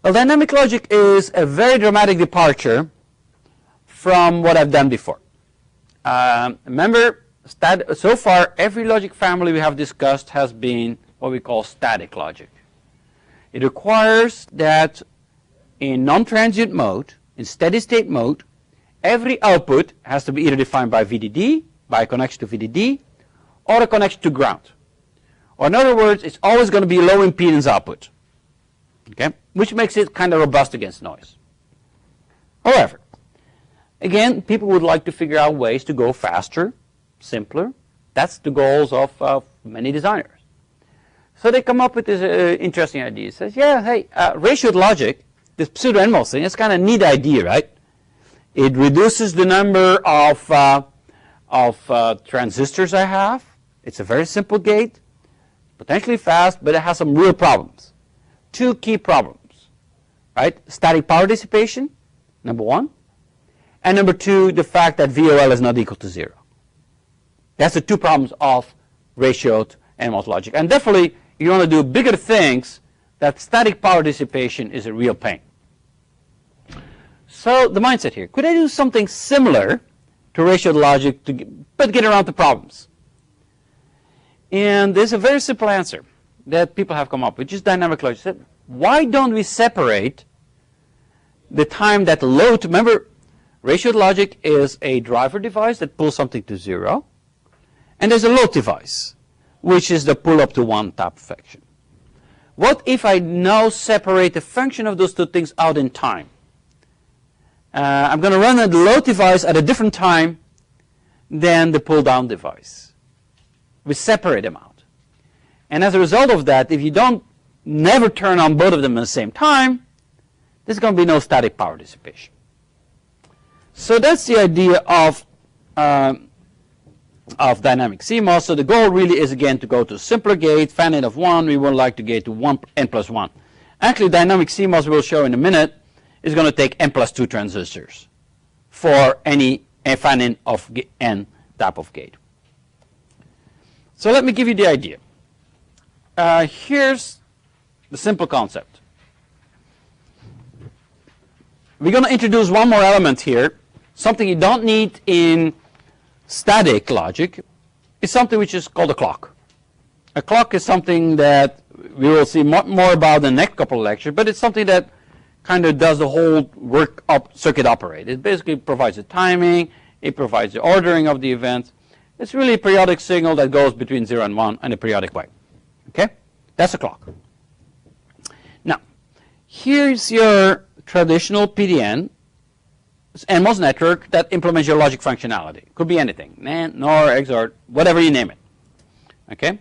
Well, dynamic logic is a very dramatic departure from what I've done before. Remember, so far, every logic family we have discussed has been what we call static logic. It requires that in non-transient mode, in steady state mode, every output has to be either defined by VDD, by a connection to VDD, or a connection to ground. Or in other words, it's always going to be low impedance output, okay? Which makes it kind of robust against noise. However, again, people would like to figure out ways to go faster, simpler. That's the goals of many designers. So they come up with this interesting idea. It says, yeah, hey, ratioed logic, this pseudo-NMOS thing, it's kind of a neat idea, right? It reduces the number of transistors I have. It's a very simple gate, potentially fast, but it has some real problems. Two key problems, right? Static power dissipation, number one. And number two, the fact that VOL is not equal to 0. That's the two problems of ratioed NMOS logic. And definitely, you want to do bigger things, that static power dissipation is a real pain. So the mindset here, could I do something similar to ratioed logic, but get around the problems? And there's a very simple answer that people have come up with, which is dynamic logic. Said, why don't we separate the time that the load, remember, ratioed logic is a driver device that pulls something to 0, and there's a load device, which is the pull up to 1 type of function. What if I now separate the function of those two things out in time? I'm going to run the load device at a different time than the pull down device. We separate them out. And as a result of that, if you don't never turn on both of them at the same time, there's going to be no static power dissipation. So that's the idea of dynamic CMOS. So the goal really is, again, to go to a simpler gate, fan-in of 1. We would like to get to n plus 1. Actually, dynamic CMOS, we'll show in a minute, is going to take n plus 2 transistors for any fan-in of n type of gate. So let me give you the idea. Here's the simple concept. We're going to introduce one more element here, something you don't need in static logic. It's something which is called a clock. A clock is something that we will see more about in the next couple of lectures, but it's something that kind of does the whole circuit operate. It basically provides the timing, it provides the ordering of the events. It's really a periodic signal that goes between 0 and 1 in a periodic way. Okay? That's a clock. Now, here's your traditional PDN NMOS network that implements your logic functionality. Could be anything, NAND, NOR, XOR, whatever you name it. Okay?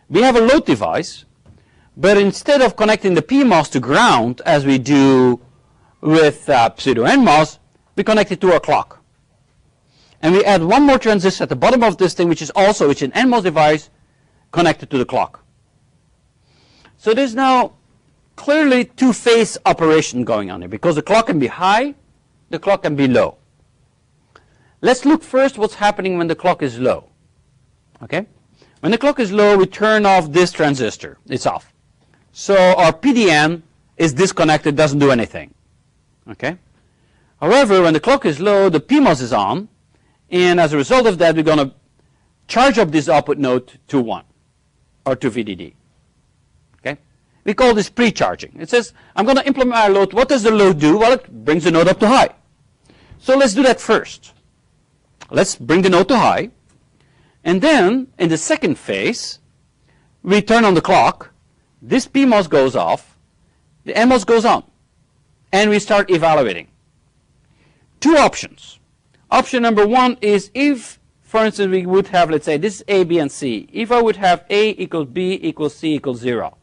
We have a load device, but instead of connecting the PMOS to ground as we do with pseudo NMOS, we connect it to our clock. And we add one more transistor at the bottom of this thing, which is an NMOS device connected to the clock. So there's now clearly two-phase operation going on here, because the clock can be high, the clock can be low. Let's look first what's happening when the clock is low. Okay? When the clock is low, we turn off this transistor. It's off. So our PDN is disconnected, doesn't do anything. Okay? However, when the clock is low, the PMOS is on, and as a result of that, we're going to charge up this output node to 1, or to VDD. Okay? We call this pre-charging. It says, I'm going to implement my load. What does the load do? Well, it brings the node up to high. So let's do that first. Let's bring the node to high. And then, in the second phase, we turn on the clock. This PMOS goes off. The NMOS goes on. And we start evaluating. Two options. Option number one is if, for instance, we would have, let's say, this is A, B, and C. If I would have A equals B equals C equals 0.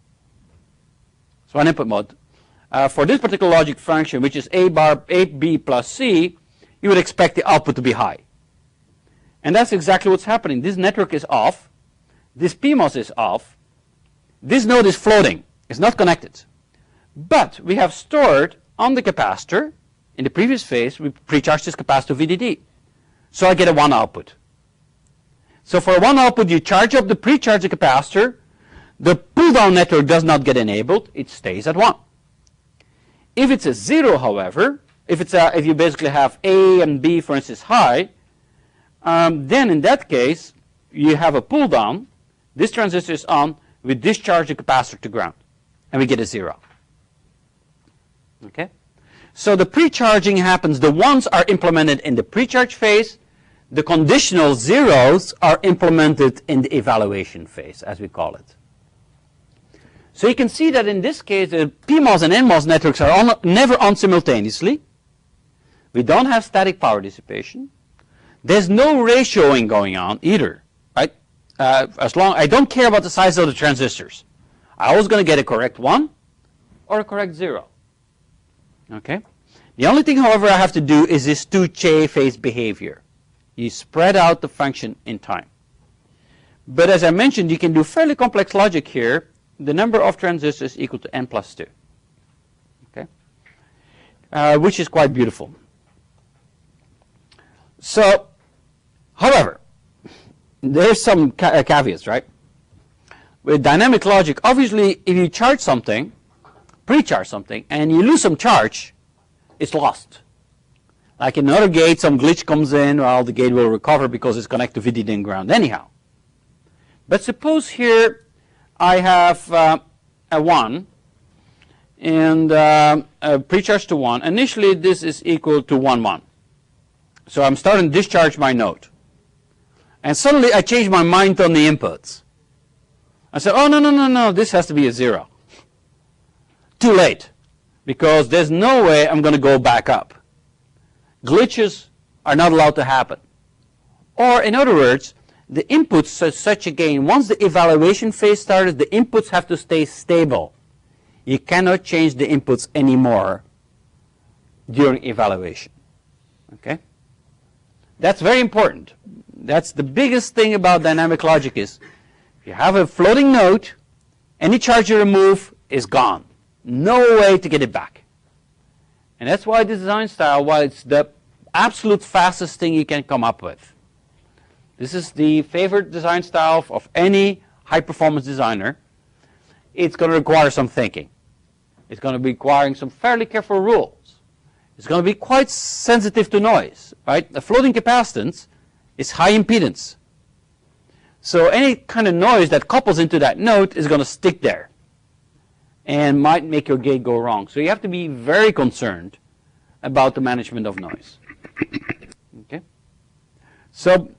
So one input mode. For this particular logic function, which is A bar, A, B plus C, you would expect the output to be high. And that's exactly what's happening. This network is off. This PMOS is off. This node is floating. It's not connected. But we have stored on the capacitor, in the previous phase, we pre-charged this capacitor VDD. So I get a 1 output. So for 1 output, you charge up the pre-charged capacitor. The pull-down network does not get enabled. It stays at 1. If it's a 0, however, if you basically have A and B, for instance, high, then in that case, you have a pull-down. This transistor is on. We discharge the capacitor to ground. And we get a 0. Okay? So the pre-charging happens. The 1s are implemented in the pre-charge phase. The conditional 0s are implemented in the evaluation phase, as we call it. So you can see that in this case, the PMOS and NMOS networks are never on simultaneously. We don't have static power dissipation. There's no ratioing going on either. Right? I don't care about the size of the transistors. I'm always going to get a correct 1 or a correct 0. Okay? The only thing, however, I have to do is this 2J phase behavior. You spread out the function in time. But as I mentioned, you can do fairly complex logic here. The number of transistors equal to n plus 2. Okay? Which is quite beautiful. So, however, there's some caveats, right? With dynamic logic, obviously, if you charge something, pre-charge something, and you lose some charge, it's lost. Like in another gate, some glitch comes in, well, the gate will recover because it's connected to VDD and ground anyhow. But suppose here I have a 1 and a pre-charge to 1. Initially, this is equal to 1, 1. So I'm starting to discharge my node. And suddenly, I change my mind on the inputs. I said, oh, no, this has to be a 0. Too late, because there's no way I'm going to go back up. Glitches are not allowed to happen. Or, in other words, the inputs such again, once the evaluation phase started, the inputs have to stay stable. You cannot change the inputs anymore during evaluation. Okay? That's very important. That's the biggest thing about dynamic logic is, if you have a floating node, any charge you remove is gone. No way to get it back. And that's why this design style, while it's the absolute fastest thing you can come up with. This is the favorite design style of any high-performance designer. It's going to require some thinking. It's going to be requiring some fairly careful rules. It's going to be quite sensitive to noise. Right? A floating capacitance is high impedance. So any kind of noise that couples into that node is going to stick there and might make your gate go wrong. So you have to be very concerned about the management of noise. Okay? So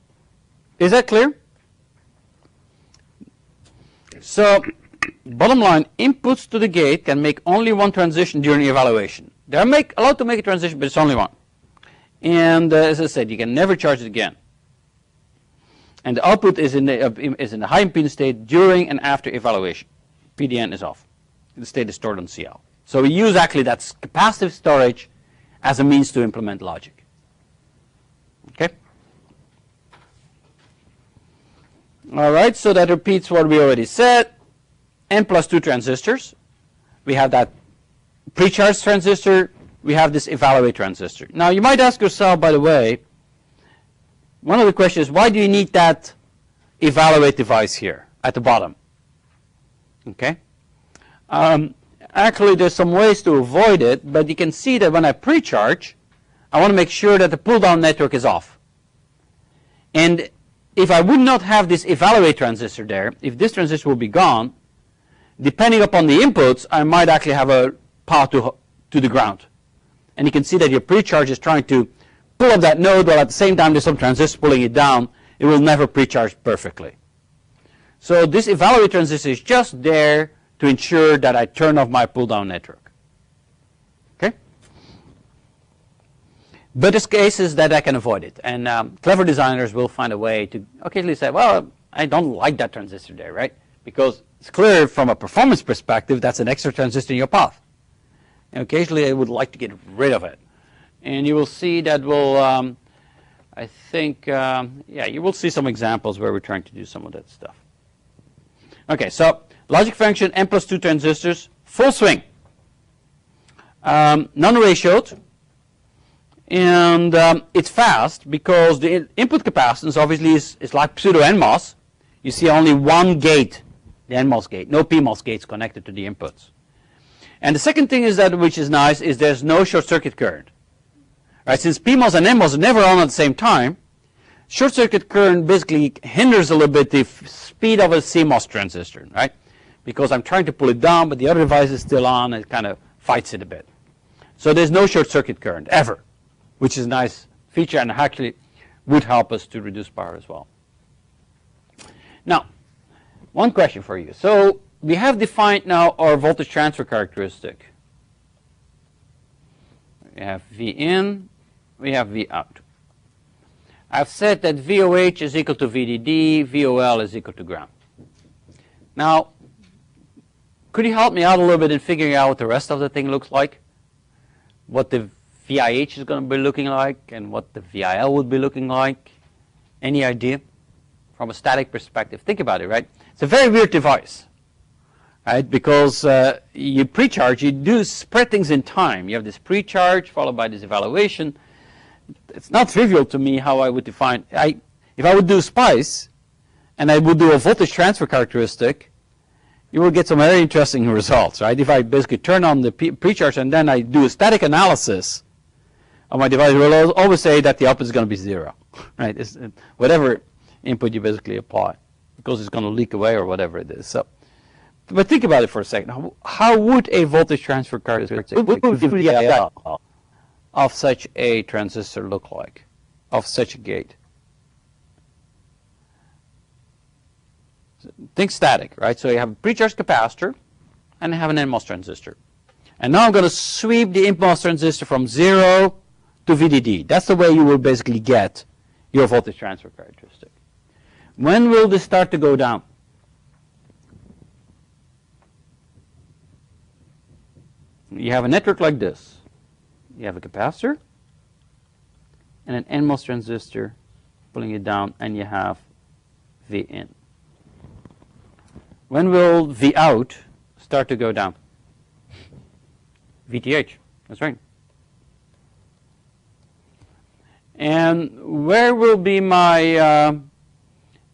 is that clear? So bottom line, inputs to the gate can make only one transition during evaluation. They're allowed to make a transition, but it's only one. And as I said, you can never charge it again. And the output is in the high impedance state during and after evaluation. PDN is off. The state is stored on CL. So we use actually that capacitive storage as a means to implement logic. Okay? All right, so that repeats what we already said. N plus 2 transistors. We have that pre-charge transistor. We have this evaluate transistor. Now, you might ask yourself, by the way, one of the questions is, why do you need that evaluate device here at the bottom? Okay? Actually, there's some ways to avoid it, but you can see that when I pre-charge, I want to make sure that the pull-down network is off. And if I would not have this evaluate transistor there, if this transistor will be gone, depending upon the inputs, I might actually have a path to the ground. And you can see that your pre-charge is trying to pull up that node, while at the same time there's some transistor pulling it down. It will never pre-charge perfectly. So this evaluate transistor is just there to ensure that I turn off my pull-down network. Okay? But there's cases that I can avoid it. And clever designers will find a way to occasionally say, well, I don't like that transistor there, right? Because it's clear from a performance perspective that's an extra transistor in your path. And occasionally I would like to get rid of it. And you will see that will, I think, yeah, you will see some examples where we're trying to do some of that stuff. Okay, so logic function, n plus 2 transistors, full swing. Non-ratioed. And it's fast because the input capacitance obviously is like pseudo NMOS. You see only one gate, the NMOS gate, no PMOS gates connected to the inputs. And the second thing is that, which is nice, is there's no short circuit current. Right, since PMOS and NMOS are never on at the same time, short circuit current basically hinders a little bit the speed of a CMOS transistor, right? Because I'm trying to pull it down, but the other device is still on, and it kind of fights it a bit. So there's no short circuit current, ever, which is a nice feature and actually would help us to reduce power as well. Now, one question for you. So we have defined now our voltage transfer characteristic. We have V in, we have V out. I've said that VOH is equal to VDD, VOL is equal to ground. Now, could you help me out a little bit in figuring out what the rest of the thing looks like? What the VIH is going to be looking like and what the VIL would be looking like? Any idea? From a static perspective, think about it, right? It's a very weird device, right? Because you pre-charge, you do spread things in time. You have this pre-charge followed by this evaluation. It's not trivial to me how I would define. If I would do SPICE and I would do a voltage transfer characteristic, you will get some very interesting results, right? If I basically turn on the pre-charge and then I do a static analysis of my device, it will always say that the output is going to be 0, right? Whatever input you basically apply, because it's going to leak away or whatever it is. So, but think about it for a second. How would a voltage transfer characteristic of such a transistor look like, of such a gate? Think static, right? So you have a pre-charged capacitor and I have an NMOS transistor. And now I'm going to sweep the NMOS transistor from 0 to VDD. That's the way you will basically get your voltage transfer characteristic. When will this start to go down? You have a network like this. You have a capacitor and an NMOS transistor pulling it down, and you have V in. When will V out start to go down? VTH, that's right. And where will be my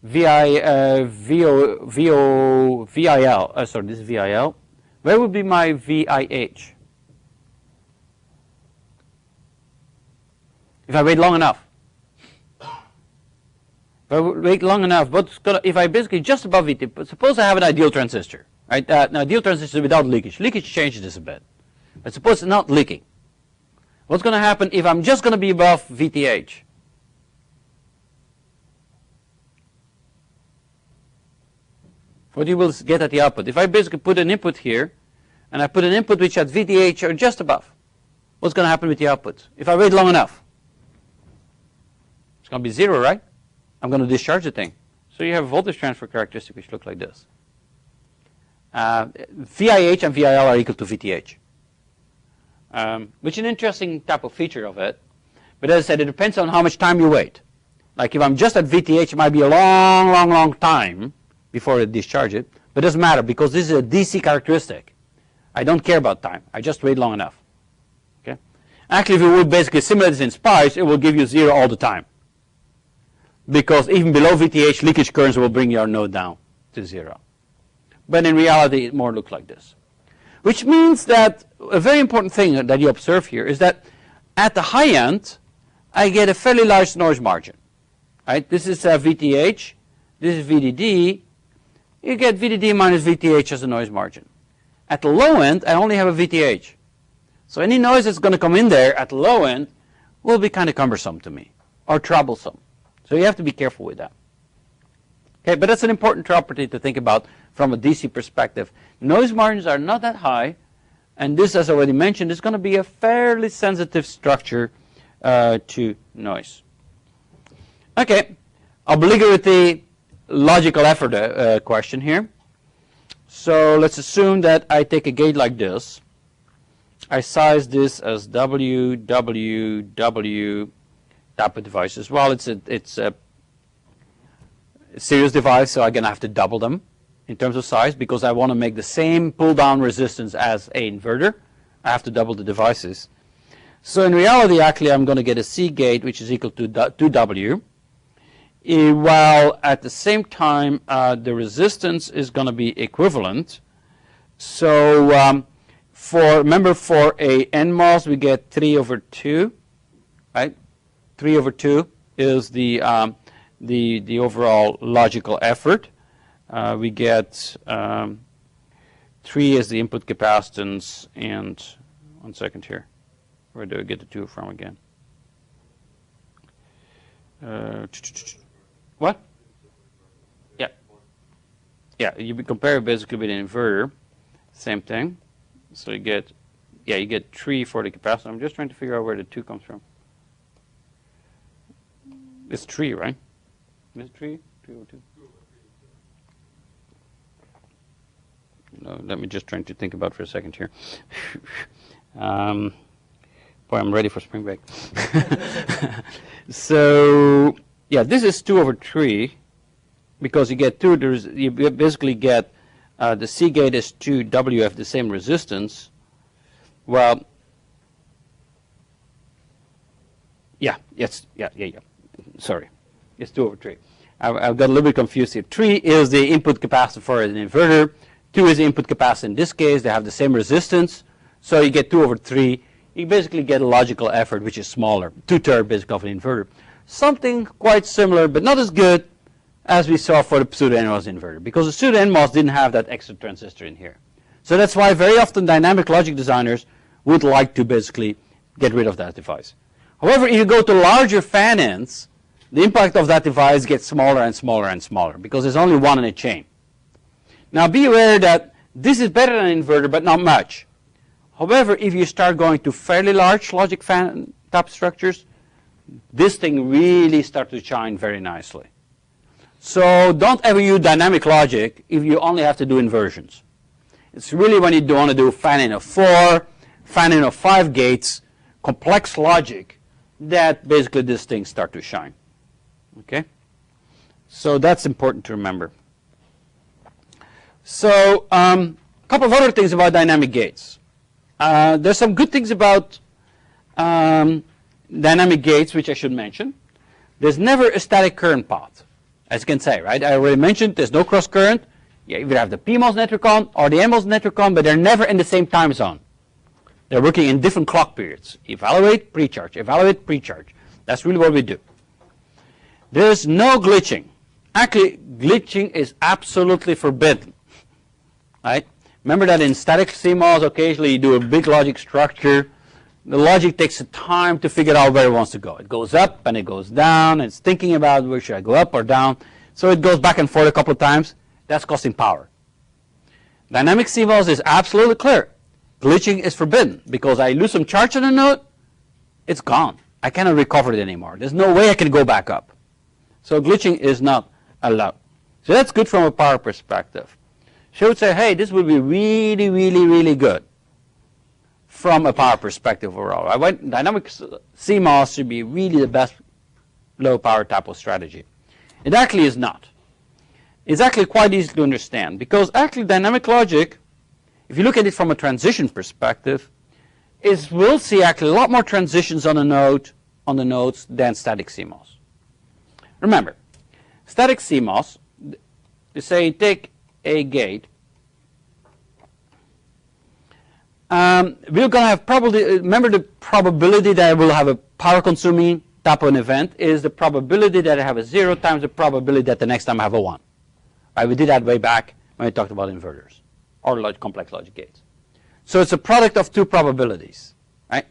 VIL? Sorry, this is VIL. Where will be my VIH? If I wait long enough. If I wait long enough, if I basically just above VT, but suppose I have an ideal transistor, right? An ideal transistor without leakage. Leakage changes this a bit. But suppose it's not leaking. What's going to happen if I'm just going to be above VTH? What you will get at the output. If I basically put an input here, and I put an input which at VTH or just above, what's going to happen with the output? If I wait long enough, it's going to be 0, right? I'm going to discharge the thing. So you have a voltage transfer characteristic which looks like this. VIH and VIL are equal to VTH, which is an interesting type of feature of it. But as I said, it depends on how much time you wait. Like if I'm just at VTH, it might be a long, long, long time before I discharge it. But it doesn't matter because this is a DC characteristic. I don't care about time. I just wait long enough. Okay? Actually, if you would basically simulate this in SPICE, it will give you 0 all the time. Because even below VTH, leakage currents will bring your node down to 0. But in reality, it more looks like this. which means that a very important thing that you observe here is that at the high end, I get a fairly large noise margin. Right? This is VTH. This is VDD. You get VDD minus VTH as a noise margin. At the low end, I only have a VTH. So any noise that's going to come in there at the low end will be kind of cumbersome to me or troublesome. So you have to be careful with that. Okay, but that's an important property to think about from a DC perspective. Noise margins are not that high, and this, as I already mentioned, is going to be a fairly sensitive structure to noise. Okay, obligatory logical effort question here. So let's assume that I take a gate like this. I size this as W, W, W type of devices. Well, it's a series device, so I'm going to have to double them in terms of size because I want to make the same pull-down resistance as an inverter. I have to double the devices. So in reality, actually, I'm going to get a C gate, which is equal to 2W, while at the same time, the resistance is going to be equivalent. So remember, for a NMOS, we get 3 over 2, right? 3 over 2 is the overall logical effort. We get 3 is the input capacitance, and 1 second here. Where do I get the 2 from again? What? Yeah. Yeah, you compare it basically with an inverter. Same thing. So you get 3 for the capacitor. I'm just trying to figure out where the 2 comes from. It's 3, right? Is it 3? 3 over 2? No, let me just try to think about it for a second here. Boy, I'm ready for spring break. So, yeah, this is 2 over 3 because you get 2. You basically get the C gate is 2, W have the same resistance. Well, yeah. Sorry, it's 2 over 3. I've got a little bit confused here. 3 is the input capacitance for an inverter. 2 is the input capacitance in this case. They have the same resistance. So you get 2 over 3. You basically get a logical effort, which is smaller, 2/3 basically of an inverter. Something quite similar, but not as good as we saw for the pseudo-NMOS inverter, because the pseudo-NMOS didn't have that extra transistor in here. So that's why very often dynamic logic designers would like to basically get rid of that device. However, if you go to larger fan ends, the impact of that device gets smaller and smaller and smaller, because there's only one in a chain. Now be aware that this is better than an inverter, but not much. However, if you start going to fairly large logic fan type structures, this thing really starts to shine very nicely. So don't ever use dynamic logic if you only have to do inversions. It's really when you want to do fan-in of 4, fan-in of 5 gates, complex logic, that basically this thing starts to shine. Okay? So that's important to remember. So a couple of other things about dynamic gates. There's some good things about dynamic gates, which I should mention. There's never a static current path, as you can say, right? I already mentioned there's no cross current. You either have the PMOS network on or the NMOS network on, but they're never in the same time zone. They're working in different clock periods. Evaluate, pre-charge, evaluate, pre-charge. That's really what we do. There's no glitching. Actually, glitching is absolutely forbidden, right? Remember that in static CMOS, occasionally you do a big logic structure. The logic takes time to figure out where it wants to go. It goes up and it goes down. And it's thinking about where should I go up or down. So it goes back and forth a couple of times. That's costing power. Dynamic CMOS is absolutely clear. Glitching is forbidden because I lose some charge on a node, it's gone. I cannot recover it anymore. There's no way I can go back up. So glitching is not allowed. So that's good from a power perspective. So I would say, hey, this would be really, really, really good from a power perspective overall. Dynamic CMOS should be really the best low power type of strategy. It actually is not. It's actually quite easy to understand because actually dynamic logic, if you look at it from a transition perspective, we'll see actually a lot more transitions on the nodes than static CMOS. Remember, static CMOS, you say take a gate we're going to have probably, remember the probability that I will have a power consuming type of an event is the probability that I have a 0 times the probability that the next time I have a 1. Right, we did that way back when we talked about inverters or complex logic gates. So it's a product of two probabilities, right?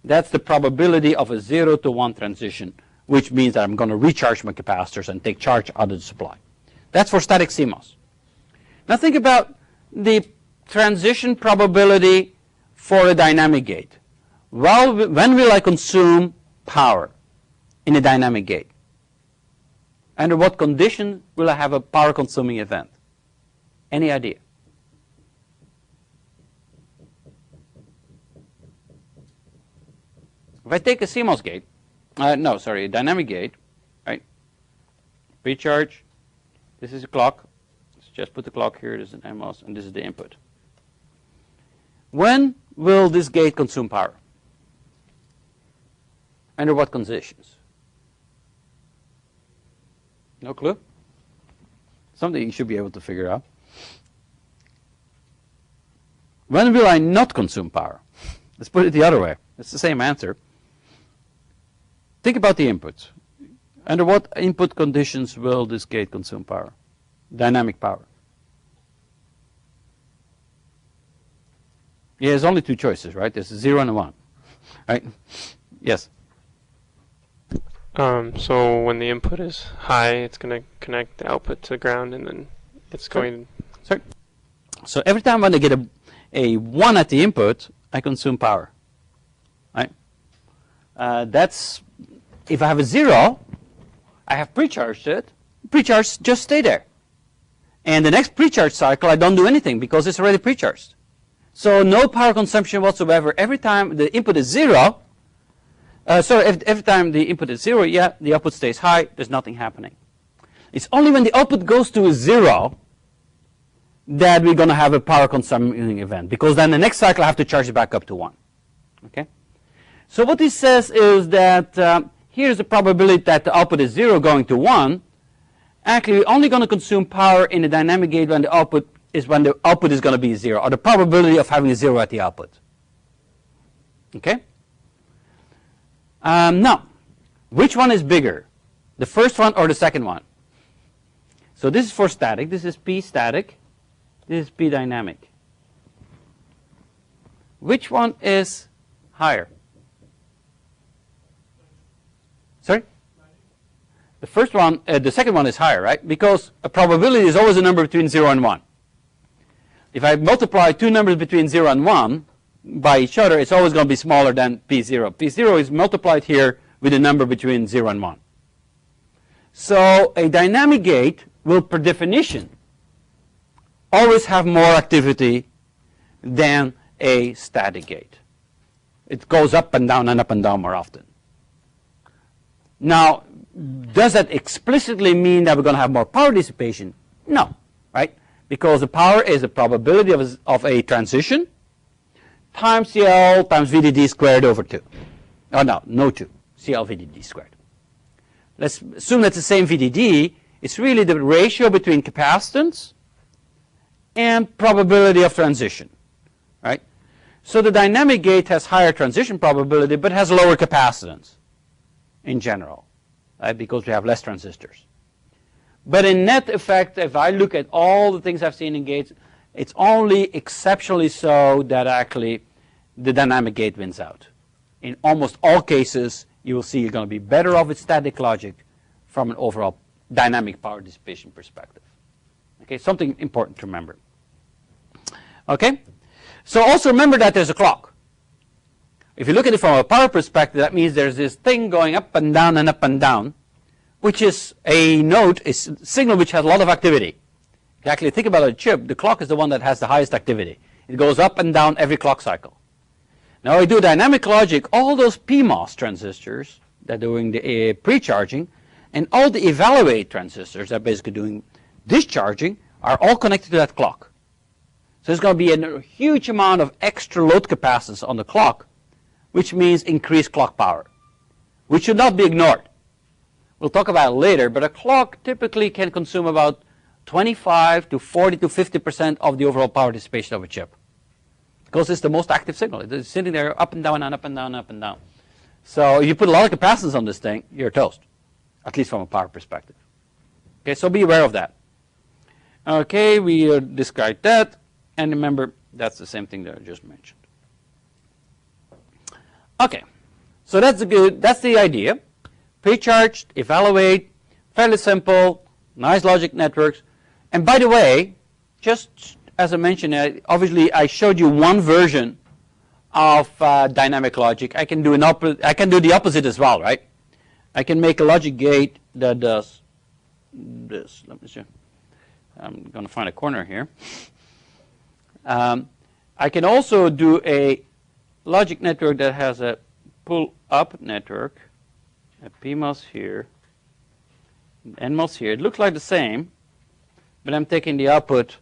That's the probability of a 0 to 1 transition, which means that I'm going to recharge my capacitors and take charge out of the supply. That's for static CMOS. Now think about the transition probability for a dynamic gate. Well, when will I consume power in a dynamic gate? Under what condition will I have a power consuming event? Any idea? If I take a CMOS gate, a dynamic gate, right? Pre-charge, this is a clock. Let's just put the clock here, this is an NMOS, and this is the input. When will this gate consume power? Under what conditions? No clue? Something you should be able to figure out. When will I not consume power? Let's put it the other way. It's the same answer. Think about the inputs. Under what input conditions will this gate consume power? Dynamic power. Yeah, there's only two choices, right? There's a 0 and a 1. Right? Yes? So when the input is high, it's going to connect the output to ground, and then it's going... Sorry. So every time when I get a 1 at the input, I consume power. Right? That's... If I have a 0, I have pre-charged it. Pre-charged just stay there. And the next pre-charge cycle, I don't do anything because it's already pre-charged. So no power consumption whatsoever. Every time the input is 0, every time the input is 0, yeah, the output stays high. There's nothing happening. It's only when the output goes to a 0 that we're going to have a power consuming event, because then the next cycle I have to charge it back up to 1. Okay. So what this says is that here's the probability that the output is 0 going to 1. Actually, we're only going to consume power in a dynamic gate when the output is going to be 0, or the probability of having a 0 at the output. Okay? Now, which one is bigger? The first one or the second one? So this is for static. This is P static. This is P dynamic. Which one is higher? Sorry? The first one, the second one is higher, right? Because a probability is always a number between 0 and 1. If I multiply two numbers between 0 and 1 by each other, it's always going to be smaller than P0. P0 is multiplied here with a number between 0 and 1. So a dynamic gate will, per definition, always have more activity than a static gate. It goes up and down more often. Now, does that explicitly mean that we're going to have more power dissipation? No, right? Because the power is the probability of a transition times CL times VDD squared over 2. Oh, no 2. CL VDD squared. Let's assume that's the same VDD. It's really the ratio between capacitance and probability of transition, right? So the dynamic gate has higher transition probability, but has lower capacitance in general, right? Because we have less transistors. But in net effect, if I look at all the things I've seen in gates, it's only exceptionally so that actually the dynamic gate wins out. In almost all cases, you will see you're going to be better off with static logic from an overall dynamic power dissipation perspective. Okay, something important to remember. Okay, so also remember that there's a clock. If you look at it from a power perspective, that means there's this thing going up and down, which is a node, a signal which has a lot of activity. If you actually think about a chip, the clock is the one that has the highest activity. It goes up and down every clock cycle. Now we do dynamic logic, all those PMOS transistors that are doing the pre-charging, and all the evaluate transistors that are basically doing discharging are all connected to that clock. So there's going to be a huge amount of extra load capacitance on the clock, which means increased clock power, which should not be ignored. We'll talk about it later, but a clock typically can consume about 25 to 40 to 50% of the overall power dissipation of a chip. because it's the most active signal. It's sitting there up and down and up and down and up and down. So if you put a lot of capacitance on this thing, you're toast, at least from a power perspective. Okay, so be aware of that. Okay, we described that, and remember, that's the same thing that I just mentioned. Okay, so that's the idea. Pre-charged, evaluate, fairly simple, nice logic networks. And by the way, just as I mentioned, obviously I showed you one version of dynamic logic. I can do the opposite as well, right? I can make a logic gate that does this. Let me see. I'm going to find a corner here. I can also do a logic network that has a pull-up network, a PMOS here, NMOS here. It looks like the same, but I'm taking the output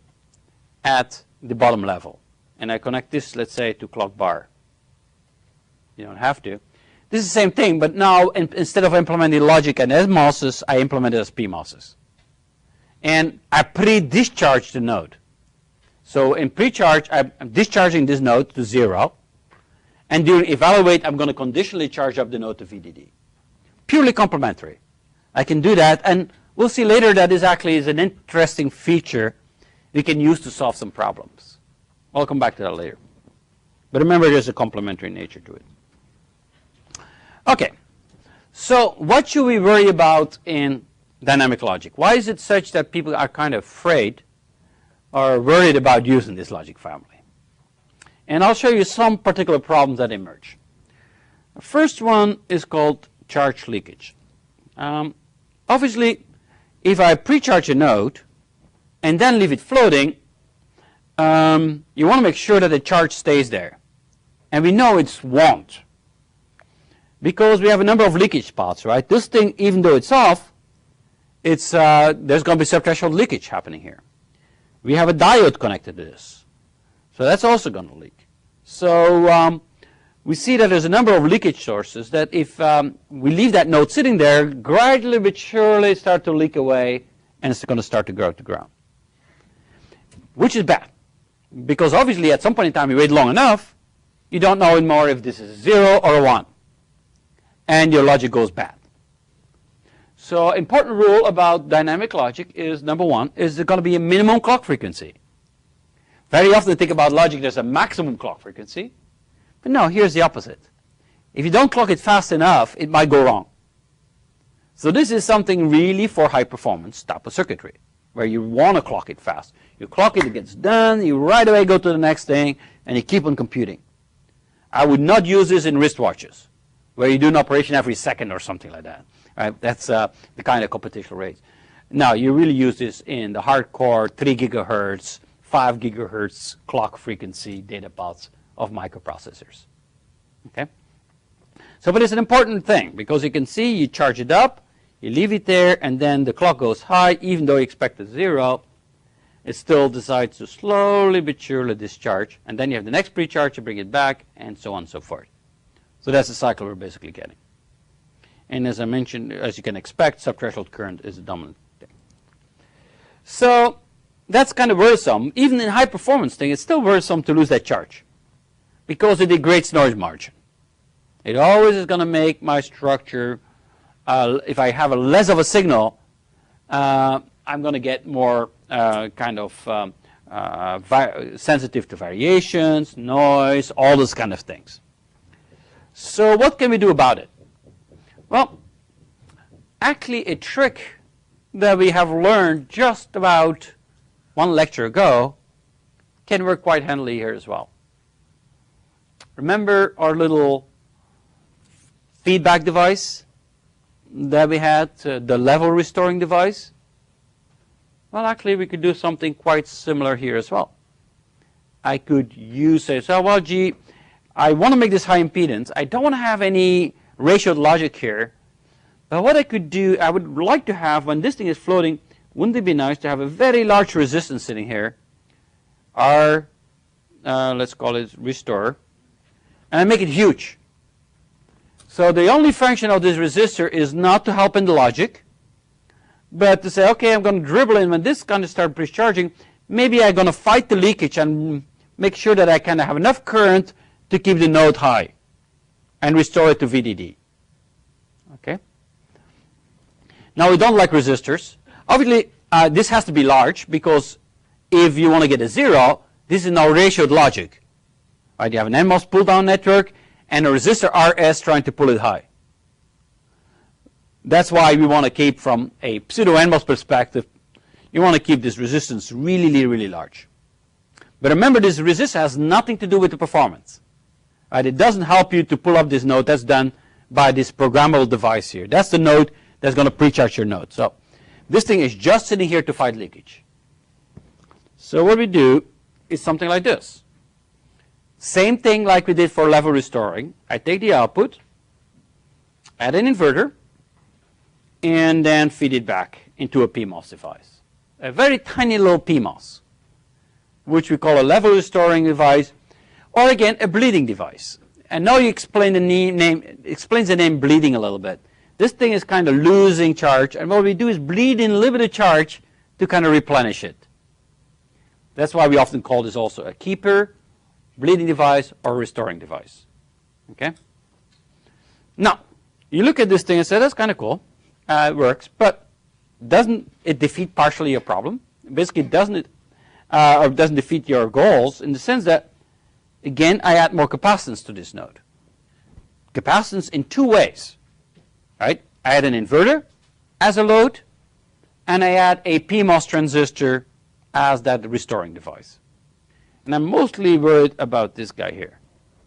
at the bottom level. And I connect this, let's say, to clock bar. You don't have to. This is the same thing, but now instead of implementing logic and NMOSes, I implement it as PMOSes. And I pre-discharge the node. So in pre-charge, I'm discharging this node to 0. And during evaluate, I'm going to conditionally charge up the node to VDD. Purely complementary. I can do that, and we'll see later that this actually is an interesting feature we can use to solve some problems. I'll come back to that later. But remember, there's a complementary nature to it. Okay, so what should we worry about in dynamic logic? Why is it such that people are kind of afraid or worried about using this logic family? And I'll show you some particular problems that emerge. The first one is called charge leakage. Obviously, if I pre-charge a node and then leave it floating, you want to make sure that the charge stays there. And we know it won't, because we have a number of leakage spots, right? This thing, even though it's off, there's going to be subthreshold leakage happening here. We have a diode connected to this, so that's also going to leak. So we see that there's a number of leakage sources that if we leave that node sitting there, gradually but surely start to leak away, and it's going to start to grow to ground, which is bad, because obviously at some point in time you wait long enough, you don't know anymore if this is 0 or a 1, and your logic goes bad. So important rule about dynamic logic is, number one, is there going to be a minimum clock frequency. Very often think about logic, there's a maximum clock frequency. But no, here's the opposite. If you don't clock it fast enough, it might go wrong. So this is something really for high performance type of circuitry, where you want to clock it fast. You clock it, it gets done, you right away go to the next thing, and you keep on computing. I would not use this in wristwatches, where you do an operation every second or something like that. Right? That's the kind of computational rates. Now, you really use this in the hardcore 3 gigahertz, 5 gigahertz clock frequency data paths of microprocessors. Okay? So, but it's an important thing, because you can see you charge it up, you leave it there, and then the clock goes high, even though you expect a 0, it still decides to slowly but surely discharge, and then you have the next pre-charge to bring it back, and so on and so forth. So that's the cycle we're basically getting. And as I mentioned, as you can expect, subthreshold current is the dominant thing. So that's kind of worrisome. Even in high performance thing, it's still worrisome to lose that charge, because it degrades noise margin. It always is going to make my structure, if I have a less of a signal, I'm going to get more sensitive to variations, noise, all those kind of things. So what can we do about it? Well, actually a trick that we have learned just about one lecture ago can work quite handily here as well. Remember our little feedback device that we had, the level restoring device? Well, actually we could do something quite similar here as well. I could use, well, gee, I want to make this high impedance. I don't want to have any ratioed logic here. But what I could do, I would like to have, when this thing is floating, wouldn't it be nice to have a very large resistance sitting here, our, let's call it restore, and I make it huge. So the only function of this resistor is not to help in the logic, but to say, okay, I'm going to dribble in when this is going to start discharging. Maybe I'm going to fight the leakage and make sure that I kind of have enough current to keep the node high and restore it to VDD. Okay. Now we don't like resistors. Obviously, this has to be large because if you want to get a 0, this is now ratioed logic. Right? You have an NMOS pull-down network and a resistor RS trying to pull it high. That's why we want to keep, from a pseudo-NMOS perspective, you want to keep this resistance really, really large. But remember, this resistance has nothing to do with the performance. Right? It doesn't help you to pull up this node. That's done by this programmable device here. That's the node that's going to pre-charge your node. So this thing is just sitting here to fight leakage. So what we do is something like this. Same thing like we did for level restoring. I take the output, add an inverter, and then feed it back into a PMOS device. A very tiny little PMOS, which we call a level restoring device, or again, a bleeding device. And now you explain the name, explains the name bleeding a little bit. This thing is kind of losing charge, and what we do is bleed in a little bit of charge to kind of replenish it. That's why we often call this also a keeper, bleeding device, or restoring device. Okay? Now, you look at this thing and say, that's kind of cool. It works, but doesn't it defeat partially your problem? Basically, doesn't it defeat your goals in the sense that, again, I add more capacitance to this node. Capacitance in two ways. Right? I add an inverter as a load, and I add a PMOS transistor as that restoring device. And I'm mostly worried about this guy here,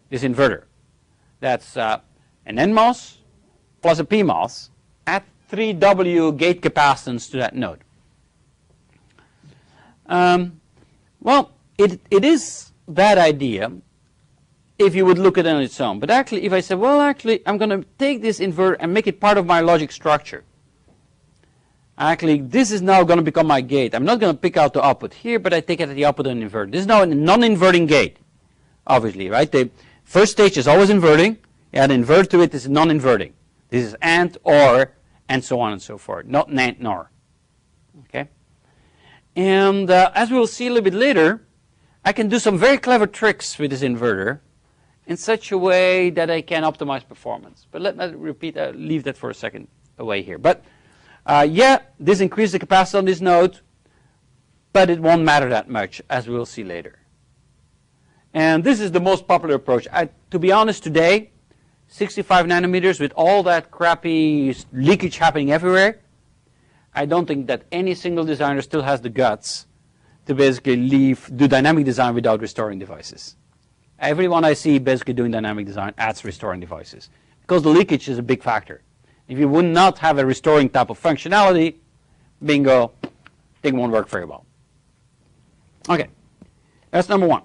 this inverter. That's an NMOS plus a PMOS at 3W gate capacitance to that node. Well, it is a bad idea if you would look at it on its own. But actually, if I say, well, actually, I'm going to take this inverter and make it part of my logic structure. Actually, this is now going to become my gate. I'm not going to pick out the output here, but I take it at the output of an inverter. This is now a non-inverting gate, obviously, right? The first stage is always inverting. You add an inverter to it, this is non-inverting. This is AND, OR, and so on and so forth, not NAND, NOR. Okay? And as we will see a little bit later, I can do some very clever tricks with this inverter in such a way that I can optimize performance. But let me repeat, leave that for a second away here. But yeah, this increases the capacity on this node, but it won't matter that much, as we'll see later. And this is the most popular approach. To be honest, today, 65 nanometers with all that crappy leakage happening everywhere, I don't think that any single designer still has the guts to basically do dynamic design without restoring devices. Everyone I see basically doing dynamic design adds restoring devices, because the leakage is a big factor. If you would not have a restoring type of functionality, bingo, thing won't work very well. Okay, that's number one.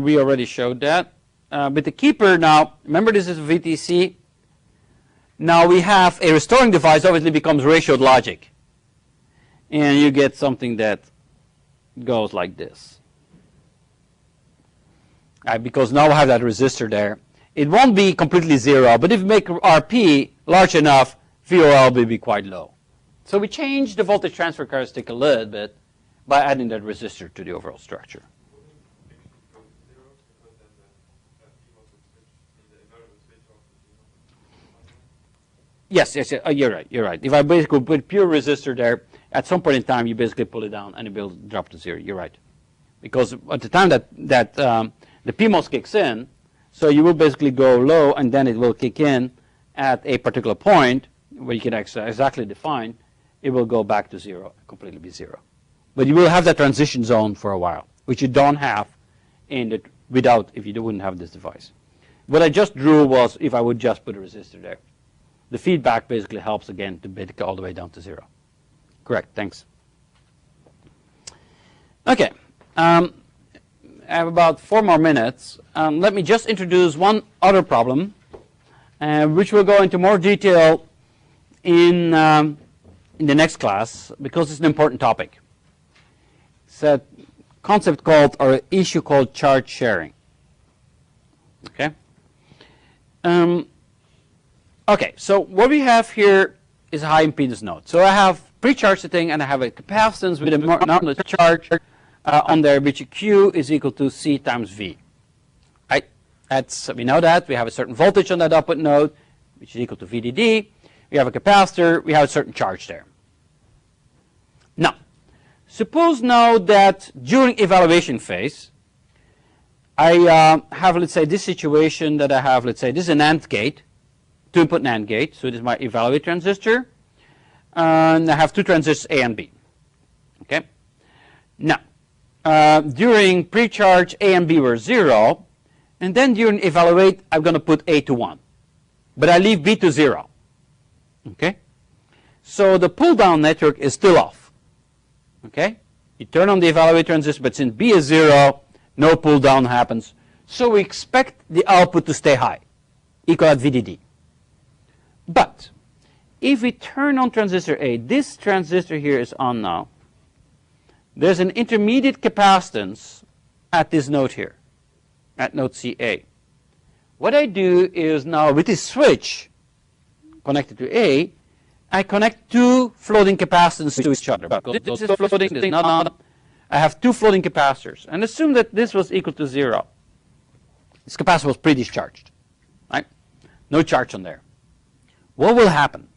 We already showed that. With the keeper now, remember this is VTC. Now we have a restoring device, obviously becomes ratioed logic. And you get something that goes like this. Because now I have that resistor there. It won't be completely zero, but if you make RP large enough, VOL will be quite low. So we change the voltage transfer characteristic a little bit by adding that resistor to the overall structure. Yes, you're right. You're right. If I basically put pure resistor there, at some point in time, you basically pull it down and it will drop to zero. You're right. Because at the time that the PMOS kicks in, so you will basically go low, and then it will kick in at a particular point where you can exactly define. It will go back to zero, completely be zero. But you will have that transition zone for a while, which you don't have if you wouldn't have this device. What I just drew was if I would just put a resistor there. The feedback basically helps again to basically all the way down to zero. Correct, thanks. Okay, I have about 4 more minutes. Let me just introduce one other problem, which we'll go into more detail in the next class, because it's an important topic. It's a concept called, or an issue called, charge sharing. Okay. Okay, so what we have here is a high impedance node. So I have pre-charged the thing, and I have a capacitance with a charge on there, which Q is equal to C times V. Right? We know that. We have a certain voltage on that output node, which is equal to VDD. We have a capacitor. We have a certain charge there. Now, suppose now that during evaluation phase, I have, let's say, this situation that I have, let's say, this is an AND gate, 2-input NAND gate. So this is my evaluate transistor. And I have two transistors, A and B. Okay? Now, during pre-charge, A and B were 0. And then during evaluate, I'm going to put A to 1. But I leave B to 0. Okay? So the pull-down network is still off. Okay? You turn on the evaluate transistor, but since B is 0, no pull-down happens. So we expect the output to stay high, equal at VDD. But if we turn on transistor A, this transistor here is on now. There's an intermediate capacitance at this node here, at node CA. What I do is now with this switch connected to A, I connect two floating capacitors to each other. This is floating, this is not on. I have two floating capacitors. And assume that this was equal to 0. This capacitor was pre-discharged. Right? No charge on there. What will happen?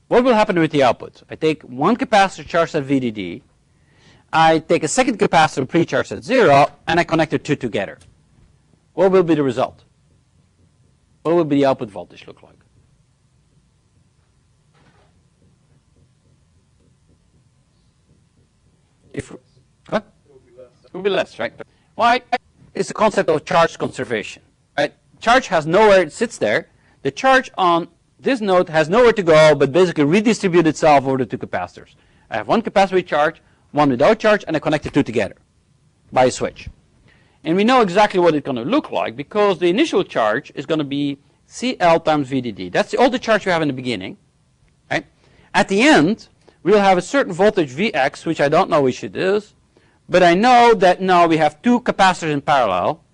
What will happen with the output? I take one capacitor charged at VDD. I take a second capacitor pre-charged at 0, and I connect the two together. What will be the result? What will the output voltage look like? What? It will be less, right? Why? It's the concept of charge conservation. Right? Charge has nowhere, it sits there. The charge on this node has nowhere to go, but basically redistribute itself over the two capacitors. I have one capacitor with charge, one without charge, and I connect the two together by a switch. And we know exactly what it's going to look like because the initial charge is going to be CL times VDD. That's all the charge we have in the beginning. Right? At the end, we'll have a certain voltage Vx, which I don't know which it is, but I know that now we have two capacitors in parallel,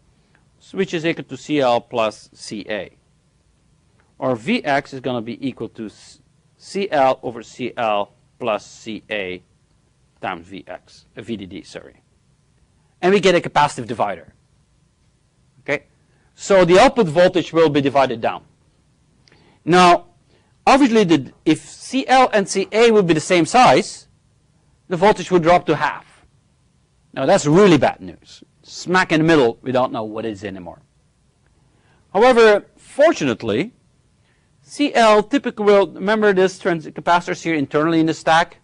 which is equal to CL plus CA. Or Vx is going to be equal to CL over CL plus CA times Vx, VDD, sorry. And we get a capacitive divider. Okay? So the output voltage will be divided down. Now, obviously, if CL and CA would be the same size, the voltage would drop to half. Now, that's really bad news. Smack in the middle, we don't know what it is anymore. However, fortunately, CL typically will, remember this capacitors here internally in the stack?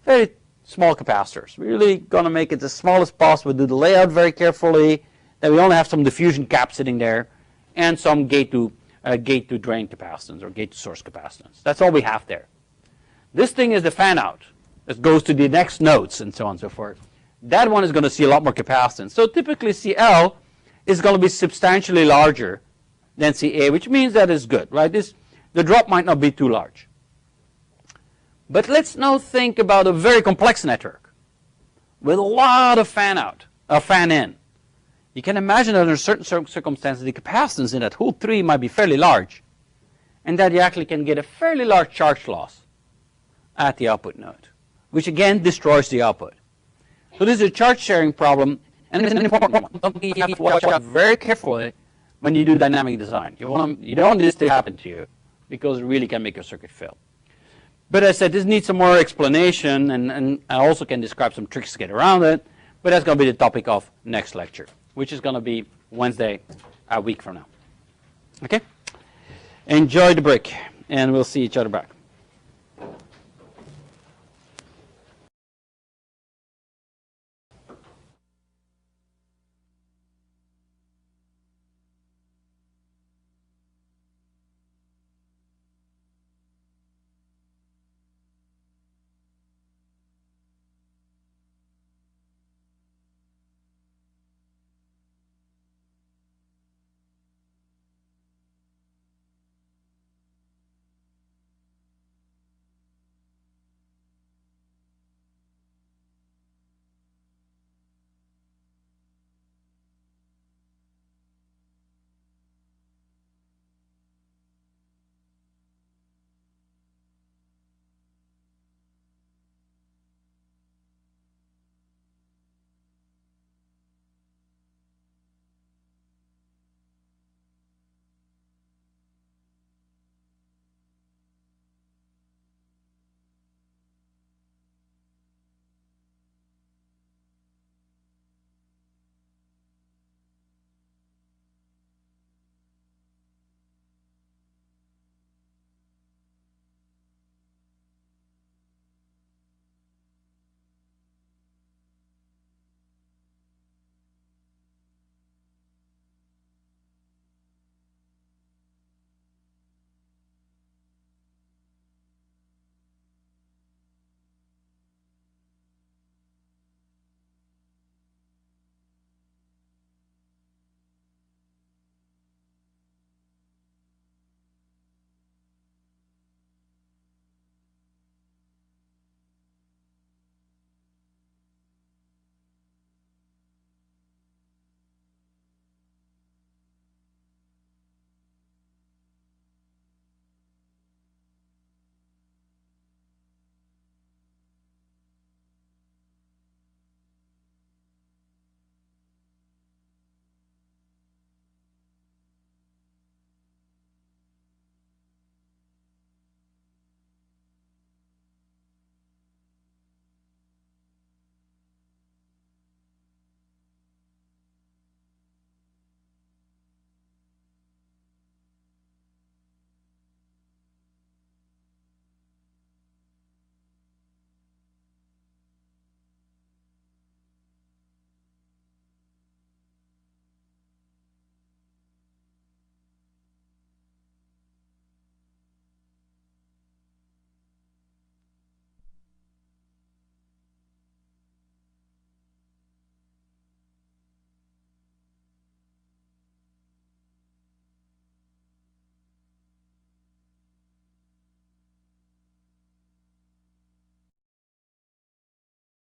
Very small capacitors. We're really going to make it as small as possible, do the layout very carefully, that we only have some diffusion cap sitting there, and some gate to drain capacitance or gate to source capacitance. That's all we have there. This thing is the fan out. It goes to the next nodes and so on and so forth. That one is going to see a lot more capacitance. So typically CL is going to be substantially larger than CA, which means that is good, right? The drop might not be too large. But let's now think about a very complex network with a lot of fan out, fan in. You can imagine that under certain circumstances, the capacitance in that whole tree might be fairly large, and that you actually can get a fairly large charge loss at the output node, which again destroys the output. So this is a charge sharing problem, and it's an important one. You have to watch out very carefully when you do dynamic design. You don't want this to happen to you, because it really can make your circuit fail. But as I said, this needs some more explanation, and I also can describe some tricks to get around it, but that's going to be the topic of next lecture, which is going to be Wednesday, a week from now. Okay? Enjoy the break, and we'll see each other back.